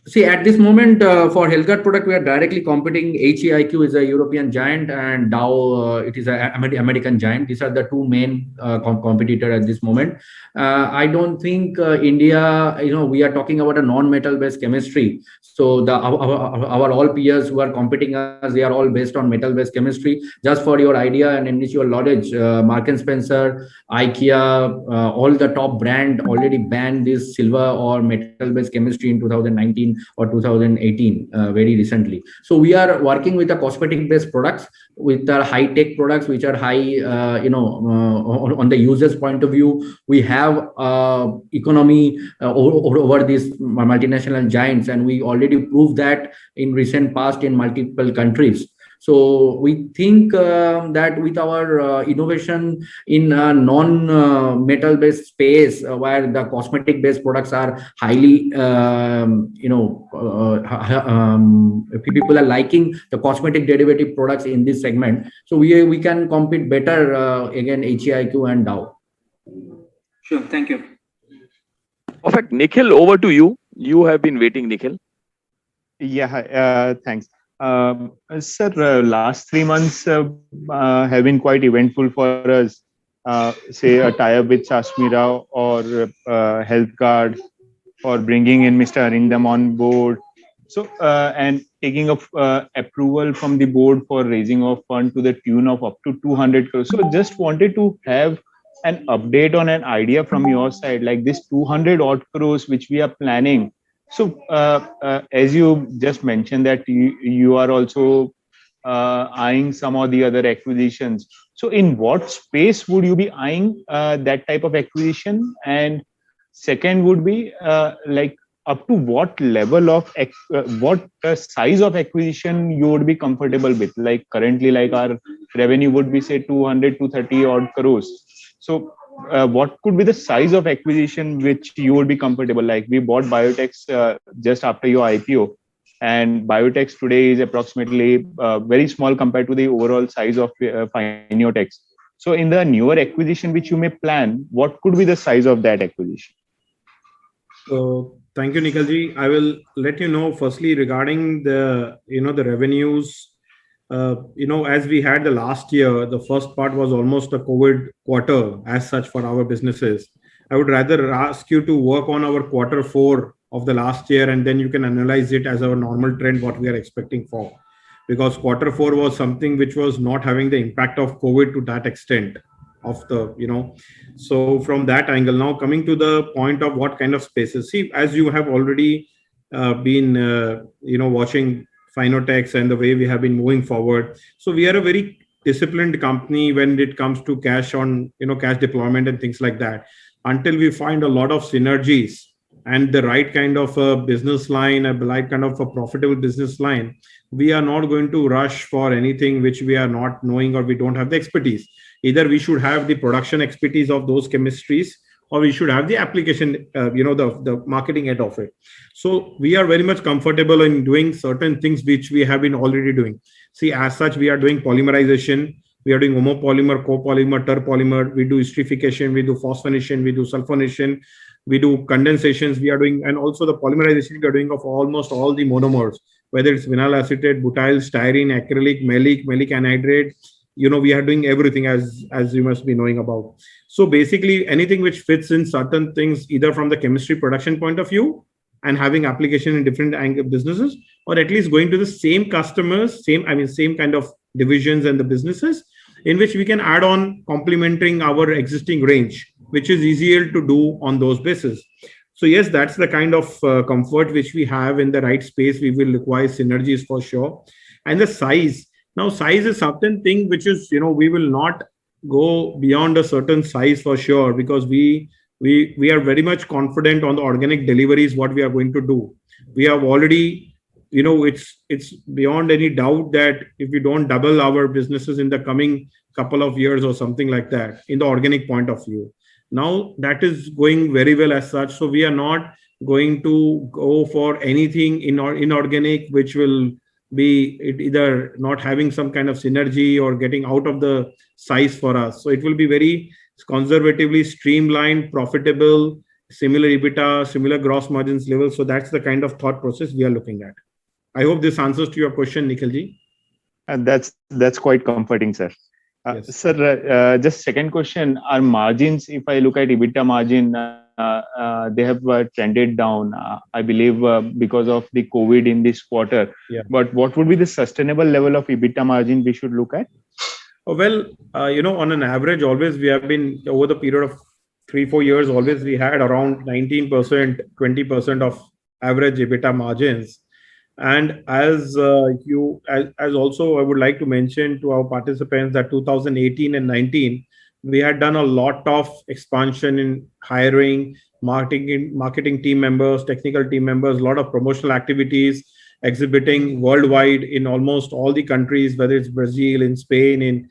See, at this moment, for healthcare product, we are directly competing. HEIQ is a European giant, and Dow, it is an American giant. These are the 2 main competitors at this moment. I don't think India, we are talking about a non-metal based chemistry. So our all peers who are competing us, they are all based on metal based chemistry. Just for your idea and initial knowledge, Mark and Spencer, IKEA, all the top brand already banned this silver or metal based chemistry in 2019 or 2018, very recently. So we are working with the cosmetic based products, with our high tech products which are high on the user's point of view. We have economy over these multinational giants, and we already proved that in recent past in multiple countries. So we think that with our innovation in non-metal based space, where the cosmetic based products are highly, people are liking the cosmetic derivative products in this segment. So we can compete better again HEIQ and Dow. Sure. Thank you. Perfect. Nikhil, over to you. You have been waiting, Nikhil. Yeah, thanks. Sir, last 3 months have been quite eventful for us. Say a tie-up with Sashmira or Health Card, or bringing in Mr. Arindam on board. So, and taking of approval from the board for raising of fund to the tune of up to 200 crores. So just wanted to have an update on an idea from your side, like this 200 odd crores which we are planning. So, as you just mentioned that you are also eyeing some of the other acquisitions. So, in what space would you be eyeing that type of acquisition? And second would be like up to what level of what size of acquisition you would be comfortable with? Like currently, like our revenue would be say 200 to 30 odd crores. So, what could be the size of acquisition which you would be comfortable? Like we bought Fineotex just after your IPO, and Fineotex today is approximately very small compared to the overall size of Fineotex. So in the newer acquisition which you may plan, what could be the size of that acquisition? So thank you, Nikhilji. I will let you know firstly regarding the the revenues. As we had the last year, the first part was almost a COVID quarter as such for our businesses. I would rather ask you to work on our Q4 of the last year, and then you can analyze it as our normal trend, what we are expecting for. Because Q4 was something which was not having the impact of COVID to that extent of the, So from that angle, now coming to the point of what kind of spaces. See, as you have already been, watching Fineotex and the way we have been moving forward. So we are a very disciplined company when it comes to cash on, cash deployment and things like that. Until we find a lot of synergies and the right kind of a business line, a right kind of a profitable business line, we are not going to rush for anything which we are not knowing or we don't have the expertise. Either we should have the production expertise of those chemistries, or we should have the application, the marketing end of it. So we are very much comfortable in doing certain things which we have been already doing. See, as such, we are doing polymerization, we are doing homopolymer, copolymer, terpolymer, we do esterification, we do phosphonation, we do sulfonation, we do condensations, we are doing, and also the polymerization we are doing of almost all the monomers, whether it's vinyl acetate, butyl, styrene, acrylic, maleic anhydride. We are doing everything as you must be knowing about. So basically anything which fits in certain things, either from the chemistry production point of view and having application in different businesses, or at least going to the same customers, same kind of divisions and the businesses in which we can add on complementing our existing range, which is easier to do on those bases. So yes, that's the kind of comfort which we have in the right space. We will require synergies for sure. And the size. Now, size is certain thing which is, we will not go beyond a certain size for sure, because we are very much confident on the organic deliveries what we are going to do. We have already, it's beyond any doubt that if we don't double our businesses in the coming couple of years or something like that in the organic point of view. Now that is going very well as such. So we are not going to go for anything inorganic, which will be either not having some kind of synergy or getting out of the size for us. So it will be very conservatively streamlined, profitable, similar EBITDA, similar gross margins level. So that's the kind of thought process we are looking at. I hope this answers to your question, Nikhilji. And that's quite comforting, sir. Yes. Sir, just second question. Our margins, if I look at EBITDA margin, they have trended down, I believe, because of the COVID in this quarter. Yeah. But what would be the sustainable level of EBITDA margin we should look at? Well, on an average, always we have been over the period of 3-4 years, always we had around 19%, 20% of average EBITDA margins. And as also I would like to mention to our participants that 2018 and 19, we had done a lot of expansion in hiring, marketing team members, technical team members, a lot of promotional activities, exhibiting worldwide in almost all the countries, whether it's Brazil, in Spain, in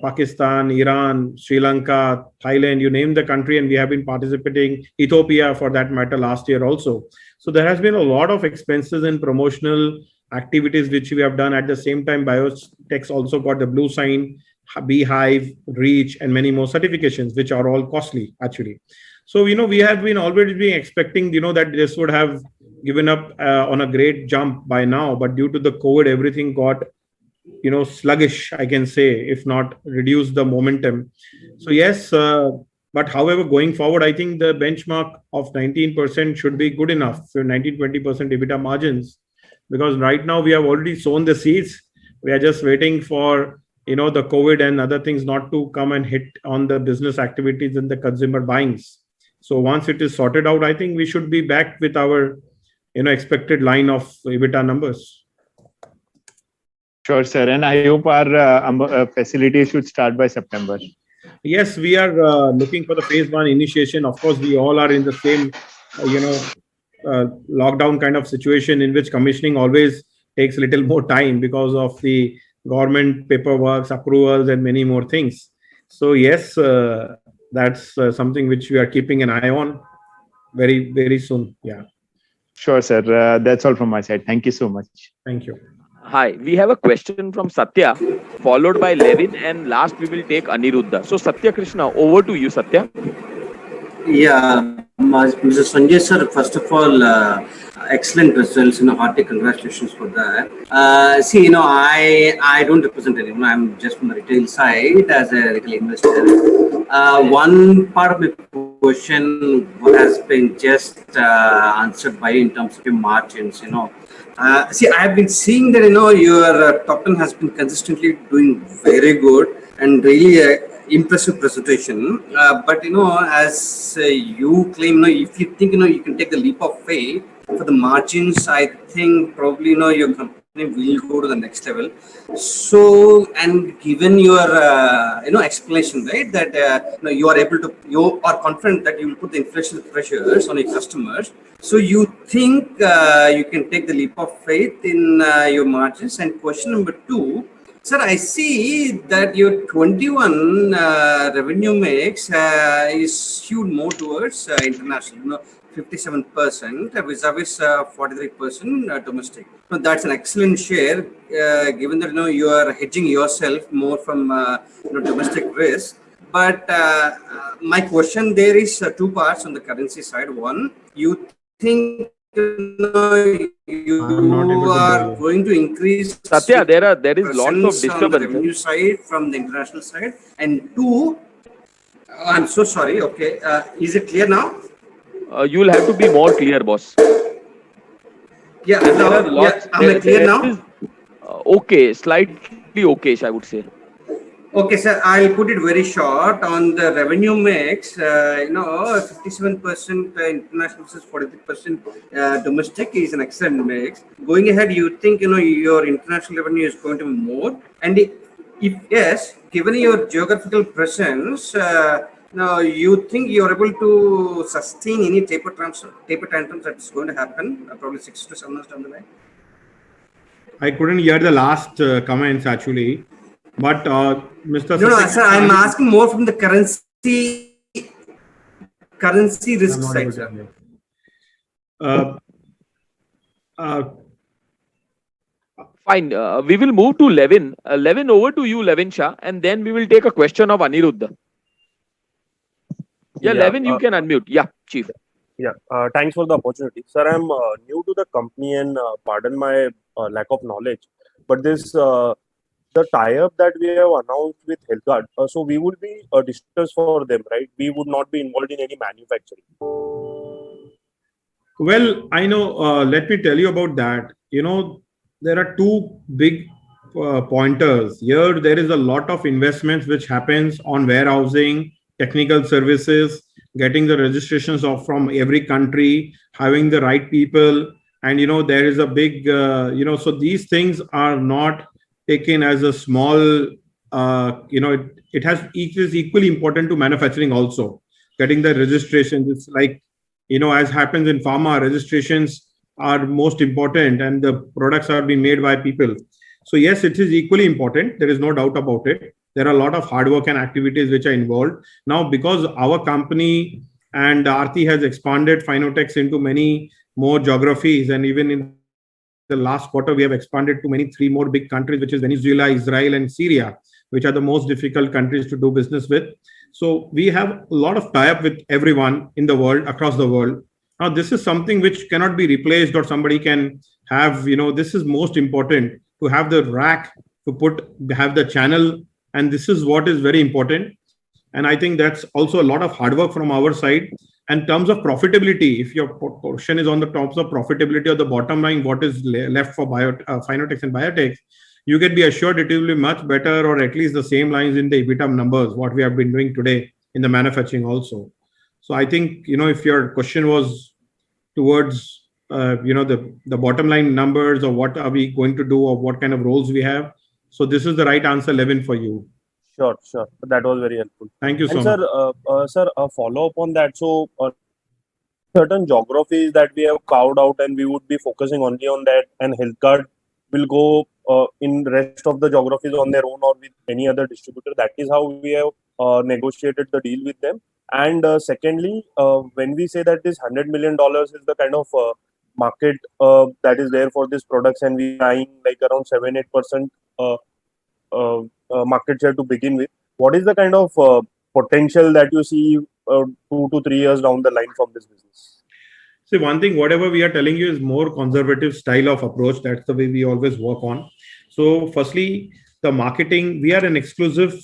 Pakistan, Iran, Sri Lanka, Thailand, you name the country, and we have been participating, Ethiopia for that matter, last year also. So there has been a lot of expenses in promotional activities which we have done. At the same time, Biotech also got the Blue Sign, Beehive, Reach, and many more certifications, which are all costly actually. So we have been already been expecting that this would have given up on a great jump by now, but due to the COVID, everything got sluggish, I can say, if not reduce the momentum. So yes, but however, going forward, I think the benchmark of 19% should be good enough for 19-20% EBITDA margins, because right now we have already sown the seeds. We are just waiting for the COVID and other things not to come and hit on the business activities and the consumer buyings. So once it is sorted out, I think we should be back with our expected line of EBITDA numbers. Sure, sir. And I hope our facilities should start by September. Yes, we are looking for the phase 1 initiation. Of course, we all are in the same, lockdown kind of situation in which commissioning always takes a little more time because of the government paperwork, approvals, and many more things. So yes, that's something which we are keeping an eye on very, very soon. Yeah. Sure, sir. That's all from my side. Thank you so much. Thank you. Hi, we have a question from Satya, followed by Levin, and last we will take Aniruddha. So Satya Krishna, over to you, Satya. Yeah, Mr. Sanjay sir, first of all, excellent results. Hearty congratulations for that. I don't represent anyone. I'm just from the retail side as a retail investor. One part of the question has been just answered by in terms of your margins. I have been seeing that your top 10 has been consistently doing very good and really impressive presentation. But as you claim, if you think you can take the leap of faith for the margins, I think probably your company will go to the next level. So, and given your explanation, right, that you are confident that you will put the inflation pressures on your customers. So you think you can take the leap of faith in your margins. And question number 2, sir, I see that your 21 revenue mix is skewed more towards international, 57% vis-a-vis 43% domestic. Now, that's an excellent share, given that you are hedging yourself more from domestic risk. But my question there is 2 parts on the currency side. One, you think you are going to increase Satya, there is lots of disturbance on the revenue side from the international side. And 2, I'm so sorry. Okay, is it clear now? You will have to be more clear, boss. Yeah, am I clear now? Okay, slightly okayish, I would say. Okay, sir, I'll put it very short on the revenue mix. 57% international versus 43% domestic is an excellent mix. Going ahead, you think your international revenue is going to be more, and if yes, given your geographical presence, now you think you're able to sustain any taper tantrums that's going to happen probably 6 to 7 months down the line? I couldn't hear the last comments actually, but Mr. No, Satish, sir, I'm asking more from the currency risk I'm not side, able to sir. hear. Uh, uh, Fine. We will move to Levin. Levin, over to you, Levin Shah, and then we will take a question of Aniruddha. Yeah, Levin, you can unmute. Yeah, Chief. Yeah, thanks for the opportunity. Sir, I'm new to the company and pardon my lack of knowledge, but this the tie-up that we have announced with HealthGuard, so we would be distributors for them, right? We would not be involved in any manufacturing. well, I know. Let me tell you about that. There are two big pointers here. There is a lot of investments which happens on warehousing, technical services, getting the registrations of from every country, having the right people, and there is a big so these things are not taken as a small. It is equally important to manufacturing also. Getting the registrations, it's like as happens in pharma, registrations are most important, and the products are being made by people. So yes, it is equally important. There is no doubt about it. There are a lot of hard work and activities which are involved. Now, because our company and Aarti has expanded Fineotex into many more geographies, and even in the last quarter, we have expanded to three more big countries, which is Venezuela, Israel, and Syria, which are the most difficult countries to do business with. So we have a lot of tie-up with everyone in the world, across the world. Now, this is something which cannot be replaced or somebody can have, this is most important to have the rack, have the channel. And this is what is very important. And I think that's also a lot of hard work from our side. And terms of profitability, if your question is on the terms of profitability or the bottom line, what is left for Fineotex and Biotech, you can be assured it will be much better, or at least the same lines in the Ebitda numbers, what we have been doing today in the manufacturing also. So I think, if your question was towards, the bottom line numbers, or what are we going to do, or what kind of roles we have. So this is the right answer, Levin, for you. Sure. That was very helpful. Thank you so much. Sir, a follow-up on that. So certain geographies that we have carved out, and we would be focusing only on that, and HealthGuard will go in rest of the geographies on their own or with any other distributor. That is how we have negotiated the deal with them. And secondly, when we say that this $100 million is the kind of market that is there for these products, and we are eyeing like around 7-8% market share to begin with, what is the kind of potential that you see 2 to 3 years down the line from this business? See, one thing, whatever we are telling you is more conservative style of approach. That's the way we always work on. So firstly, the marketing, we are an exclusive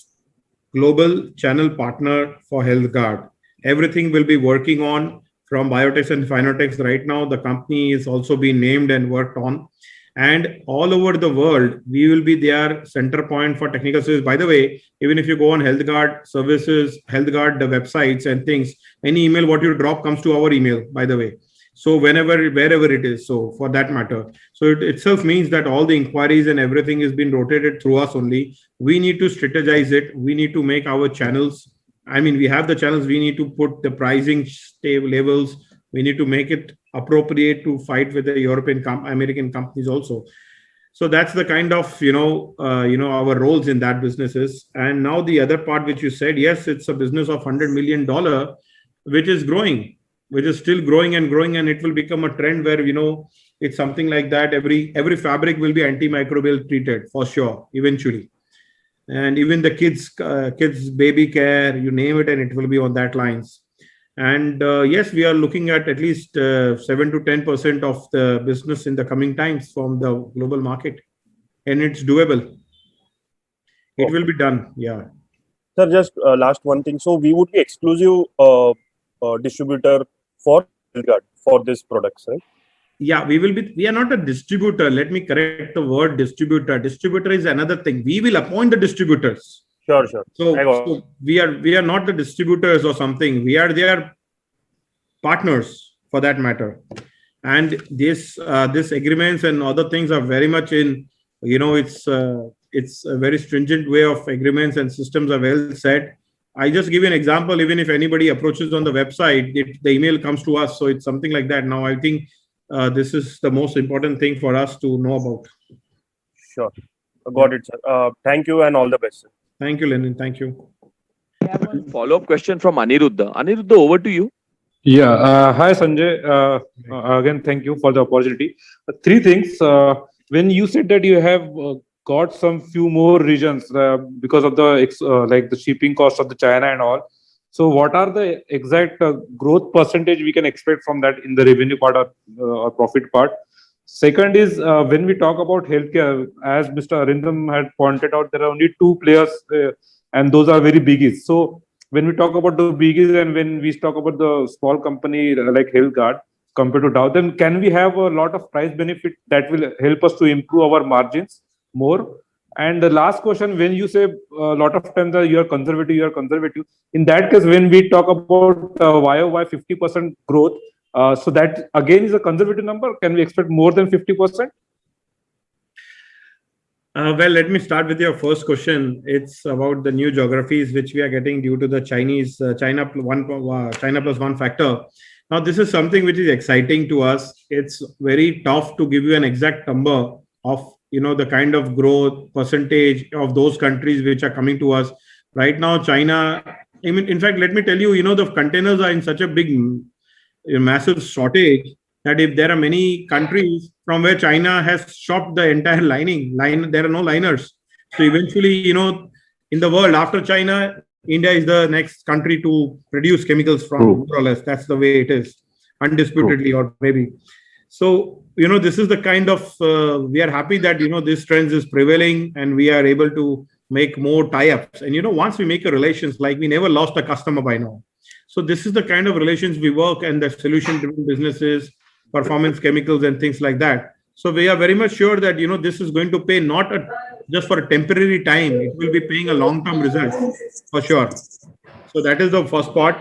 global channel partner for HealthGuard. Everything will be working on from Biotech and Fineotex right now. The company is also being named and worked on. And all over the world, we will be their center point for technical service. By the way, even if you go on HealthGuard services, HealthGuard, the websites and things, any email what you drop comes to our email, by the way. So wherever it is, so for that matter. So it itself means that all the inquiries and everything is being rotated through us only. We need to strategize it. We need to make our channels. I mean, we have the channels. We need to put the pricing levels. We need to make it appropriate to fight with the European, American companies also. So that's the kind of, our roles in that businesses. And now the other part which you said, yes, it's a business of $100 million, which is growing, which is still growing, and it will become a trend where, it's something like that. Every fabric will be antimicrobial treated for sure, eventually. And even the kids baby care, you name it, and it will be on that lines. And yes, we are looking at least 7 to 10% of the business in the coming times from the global market, and it's doable. It will be done. Yeah. Sir, just last one thing. So we would be exclusive distributor for HealthGuard for these products, right? Yeah, we will be. We are not a distributor. Let me correct the word distributor. Distributor is another thing. We will appoint the distributors. Sure, sure. I got So we are not the distributors or something. We are their partners for that matter. And this agreements and other things are very much in, it's a very stringent way of agreements and systems are well set. I just give you an example. Even if anybody approaches on the website, the email comes to us. So it's something like that. Now I think this is the most important thing for us to know about. Sure. Got it, sir. Thank you and all the best, sir. Thank you, Lenin. Thank you. We have one follow-up question from Aniruddha. Aniruddha, over to you. Yeah. Hi, Sanjay. Again, thank you for the opportunity. Three things. When you said that you have got some few more regions because of the shipping cost of the China and all. So, what are the exact growth percentage we can expect from that in the revenue part or profit part? Second is when we talk about healthcare, as Mr. Arindam had pointed out, there are only two players, and those are very biggies. So, when we talk about the biggies and when we talk about the small company like HealthGuard compared to Dow, then can we have a lot of price benefit that will help us to improve our margins more? And the last question, when you say a lot of times that you are conservative. In that case, when we talk about YOY 50% growth, so that again is a conservative number. Can we expect more than 50%? Well, let me start with your first question. It's about the new geographies which we are getting due to the China plus one factor. Now, this is something which is exciting to us. It's very tough to give you an exact number of the kind of growth percentage of those countries which are coming to us right now. China, I mean, in fact, let me tell you, the containers are in such a massive shortage that if there are many countries from where China has shopped the entire line, there are no liners. So eventually, in the world after China, India is the next country to produce chemicals from, more or less. That's the way it is, undisputedly, or maybe. So, this is the kind of, we are happy that, this trend is prevailing and we are able to make more tie-ups. And, once we make a relations, like we never lost a customer by now. So this is the kind of relations we work, and the solution-driven businesses, performance chemicals and things like that. So we are very much sure that, this is going to pay not just for a temporary time. It will be paying a long-term result for sure. So that is the first part.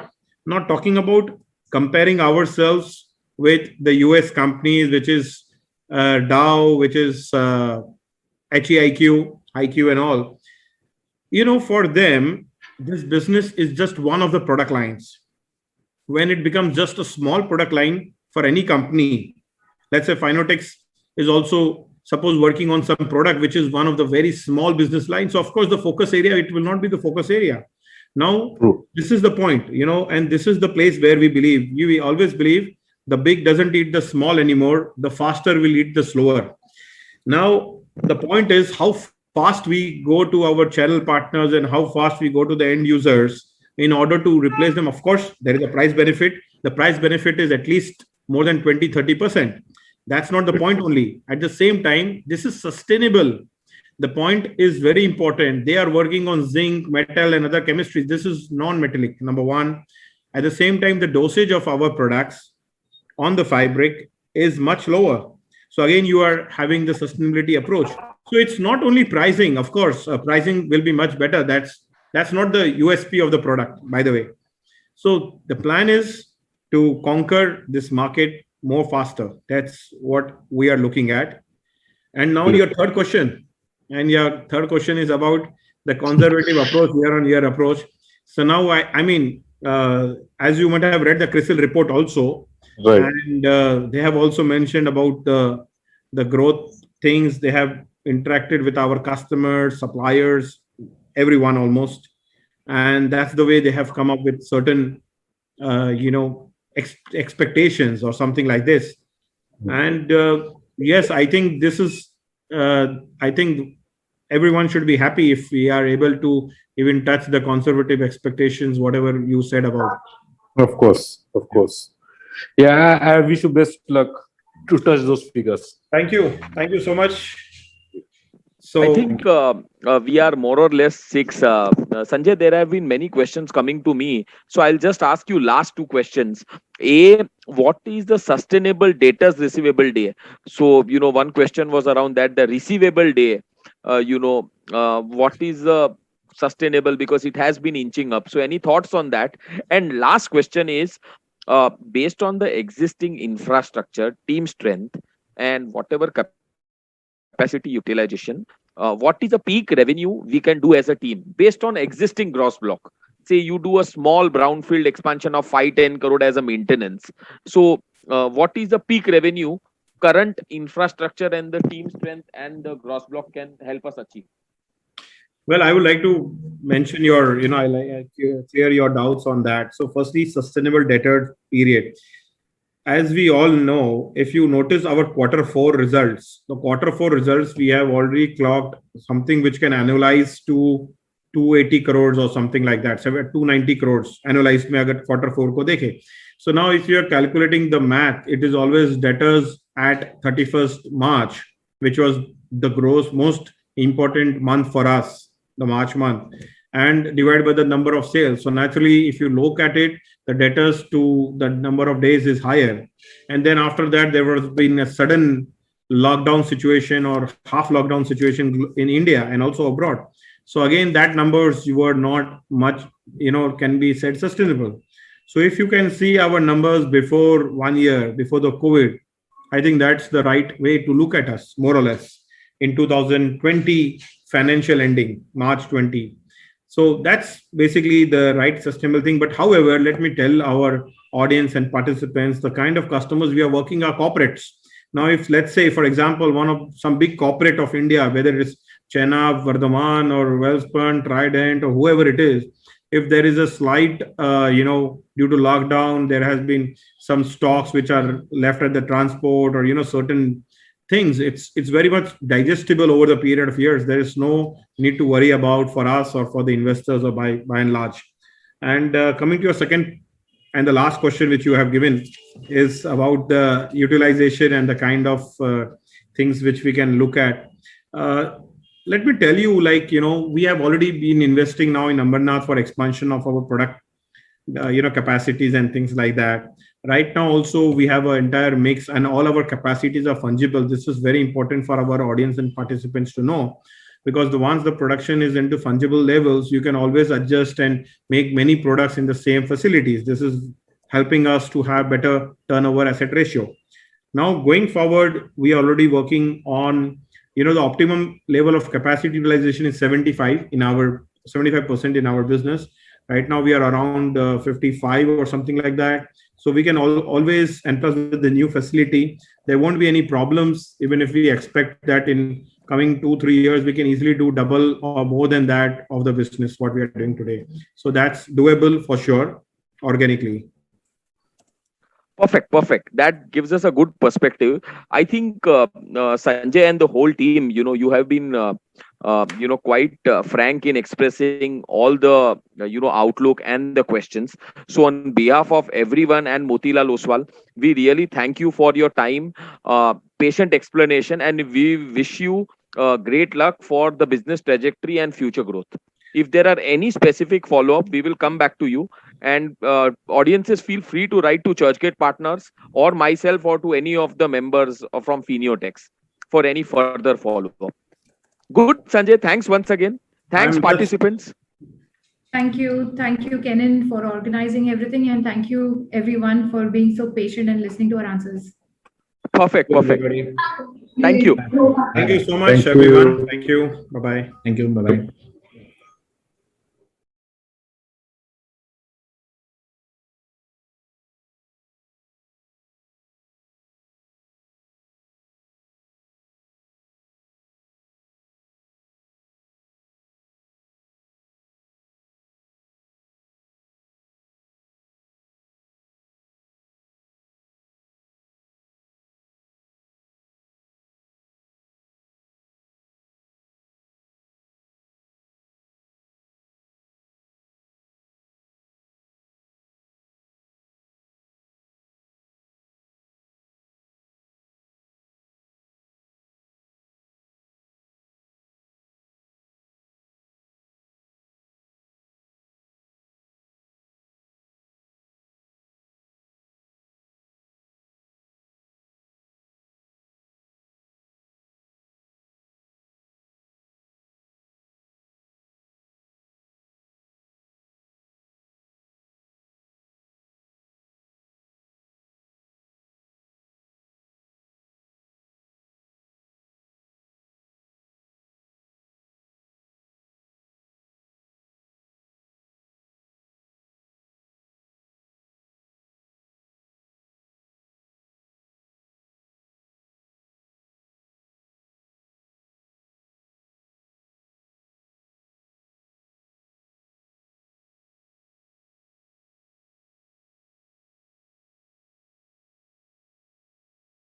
Not talking about comparing ourselves with the US companies, which is Dow, which is HEIQ, IQ and all. For them, this business is just one of the product lines. When it becomes just a small product line for any company, let's say Fineotex is also suppose working on some product which is one of the very small business lines. So of course, the focus area, it will not be the focus area. Now, this is the point, and this is the place where we always believe the big doesn't eat the small anymore. The faster will eat the slower. Now, the point is how fast we go to our channel partners and how fast we go to the end users in order to replace them. Of course, there is a price benefit. The price benefit is at least more than 20-30%. That's not the point only. At the same time, this is sustainable. The point is very important. They are working on zinc, metal, and other chemistries. This is non-metallic, number one. At the same time, the dosage of our products on the fabric is much lower. So again, you are having the sustainability approach. So it's not only pricing. Of course, pricing will be much better. That's not the USP of the product, by the way. So the plan is to conquer this market more faster. That's what we are looking at. And now your third question. And your third question is about the conservative approach, year-on-year approach. So now, as you might have read the CRISIL report also, right. And they have also mentioned about the growth things. They have interacted with our customers, suppliers, everyone almost. And that's the way they have come up with certain, expectations or something like this. And yes, I think this is, I think everyone should be happy if we are able to even touch the conservative expectations, whatever you said about. Of course. Yeah, I wish you best luck to touch those figures. Thank you so much. So I think we are more or less six. Sanjay, there have been many questions coming to me. So I'll just ask you last two questions. A, what is the sustainable debtors receivable day? So, one question was around that, the receivable day, what is the sustainable because it has been inching up. So any thoughts on that? And last question is, based on the existing infrastructure, team strength, and whatever capacity utilization, what is the peak revenue we can do as a team based on existing gross block? Say you do a small brownfield expansion of 5-10 crore as a maintenance. So what is the peak revenue current infrastructure and the team strength and the gross block can help us achieve? Well, I would like to mention your, I like clear your doubts on that. So, firstly, sustainable debtor period. As we all know, if you notice our Q4 results, the Q4 results, we have already clocked something which can annualize to 280 crores or something like that. So, 290 crores annualized mein agar Q4 ko dekhe. So now if you are calculating the math, it is always debtors at 31st March, which was the gross most important month for us, the March month, and divided by the number of sales. So naturally, if you look at it, the debtors to the number of days is higher. And then after that, there was been a sudden lockdown situation or half lockdown situation in India and also abroad. So again, that numbers were not much, can be said sustainable. So if you can see our numbers before 1 year, before the COVID, I think that's the right way to look at us, more or less, in 2020 financial ending, March 20. So that's basically the right sustainable thing. But however, let me tell our audience and participants, the kind of customers we are working are corporates. Now, if let's say, for example, one of some big corporate of India, whether it's Chenab, Vardhaman or Wellspun, Trident or whoever it is, if there is a slight, due to lockdown, there has been some stocks which are left at the transport or, certain things, it's very much digestible over the period of years. There is no need to worry about for us or for the investors or by and large. And coming to your second and the last question which you have given is about the utilization and the kind of things which we can look at. Let me tell you, we have already been investing now in Ambernath for expansion of our product, capacities and things like that. Right now, also, we have an entire mix and all our capacities are fungible. This is very important for our audience and participants to know, because once the production is into fungible levels, you can always adjust and make many products in the same facilities. This is helping us to have better turnover asset ratio. Now, going forward, we are already working on, the optimum level of capacity utilization is 75% in our business. Right now, we are around 55 or something like that. So we can always, and plus with the new facility, there won't be any problems. Even if we expect that in coming 2-3 years, we can easily do double or more than that of the business, what we are doing today. So that's doable for sure, organically. Perfect. That gives us a good perspective. I think Sanjay and the whole team, you have been, quite frank in expressing all the, outlook and the questions. So on behalf of everyone and Motilal Oswal, we really thank you for your time, patient explanation, and we wish you great luck for the business trajectory and future growth. If there are any specific follow-up, we will come back to you. And audiences, feel free to write to Churchgate Partners or myself or to any of the members from Fineotex for any further follow-up. Good, Sanjay. Thanks once again. Thanks, participants. Thank you, Kenan, for organizing everything, and thank you, everyone, for being so patient and listening to our answers. Perfect. Everybody. Thank you. Thank you so much, everyone. Thank you. Bye-bye. Thank you. Bye-bye.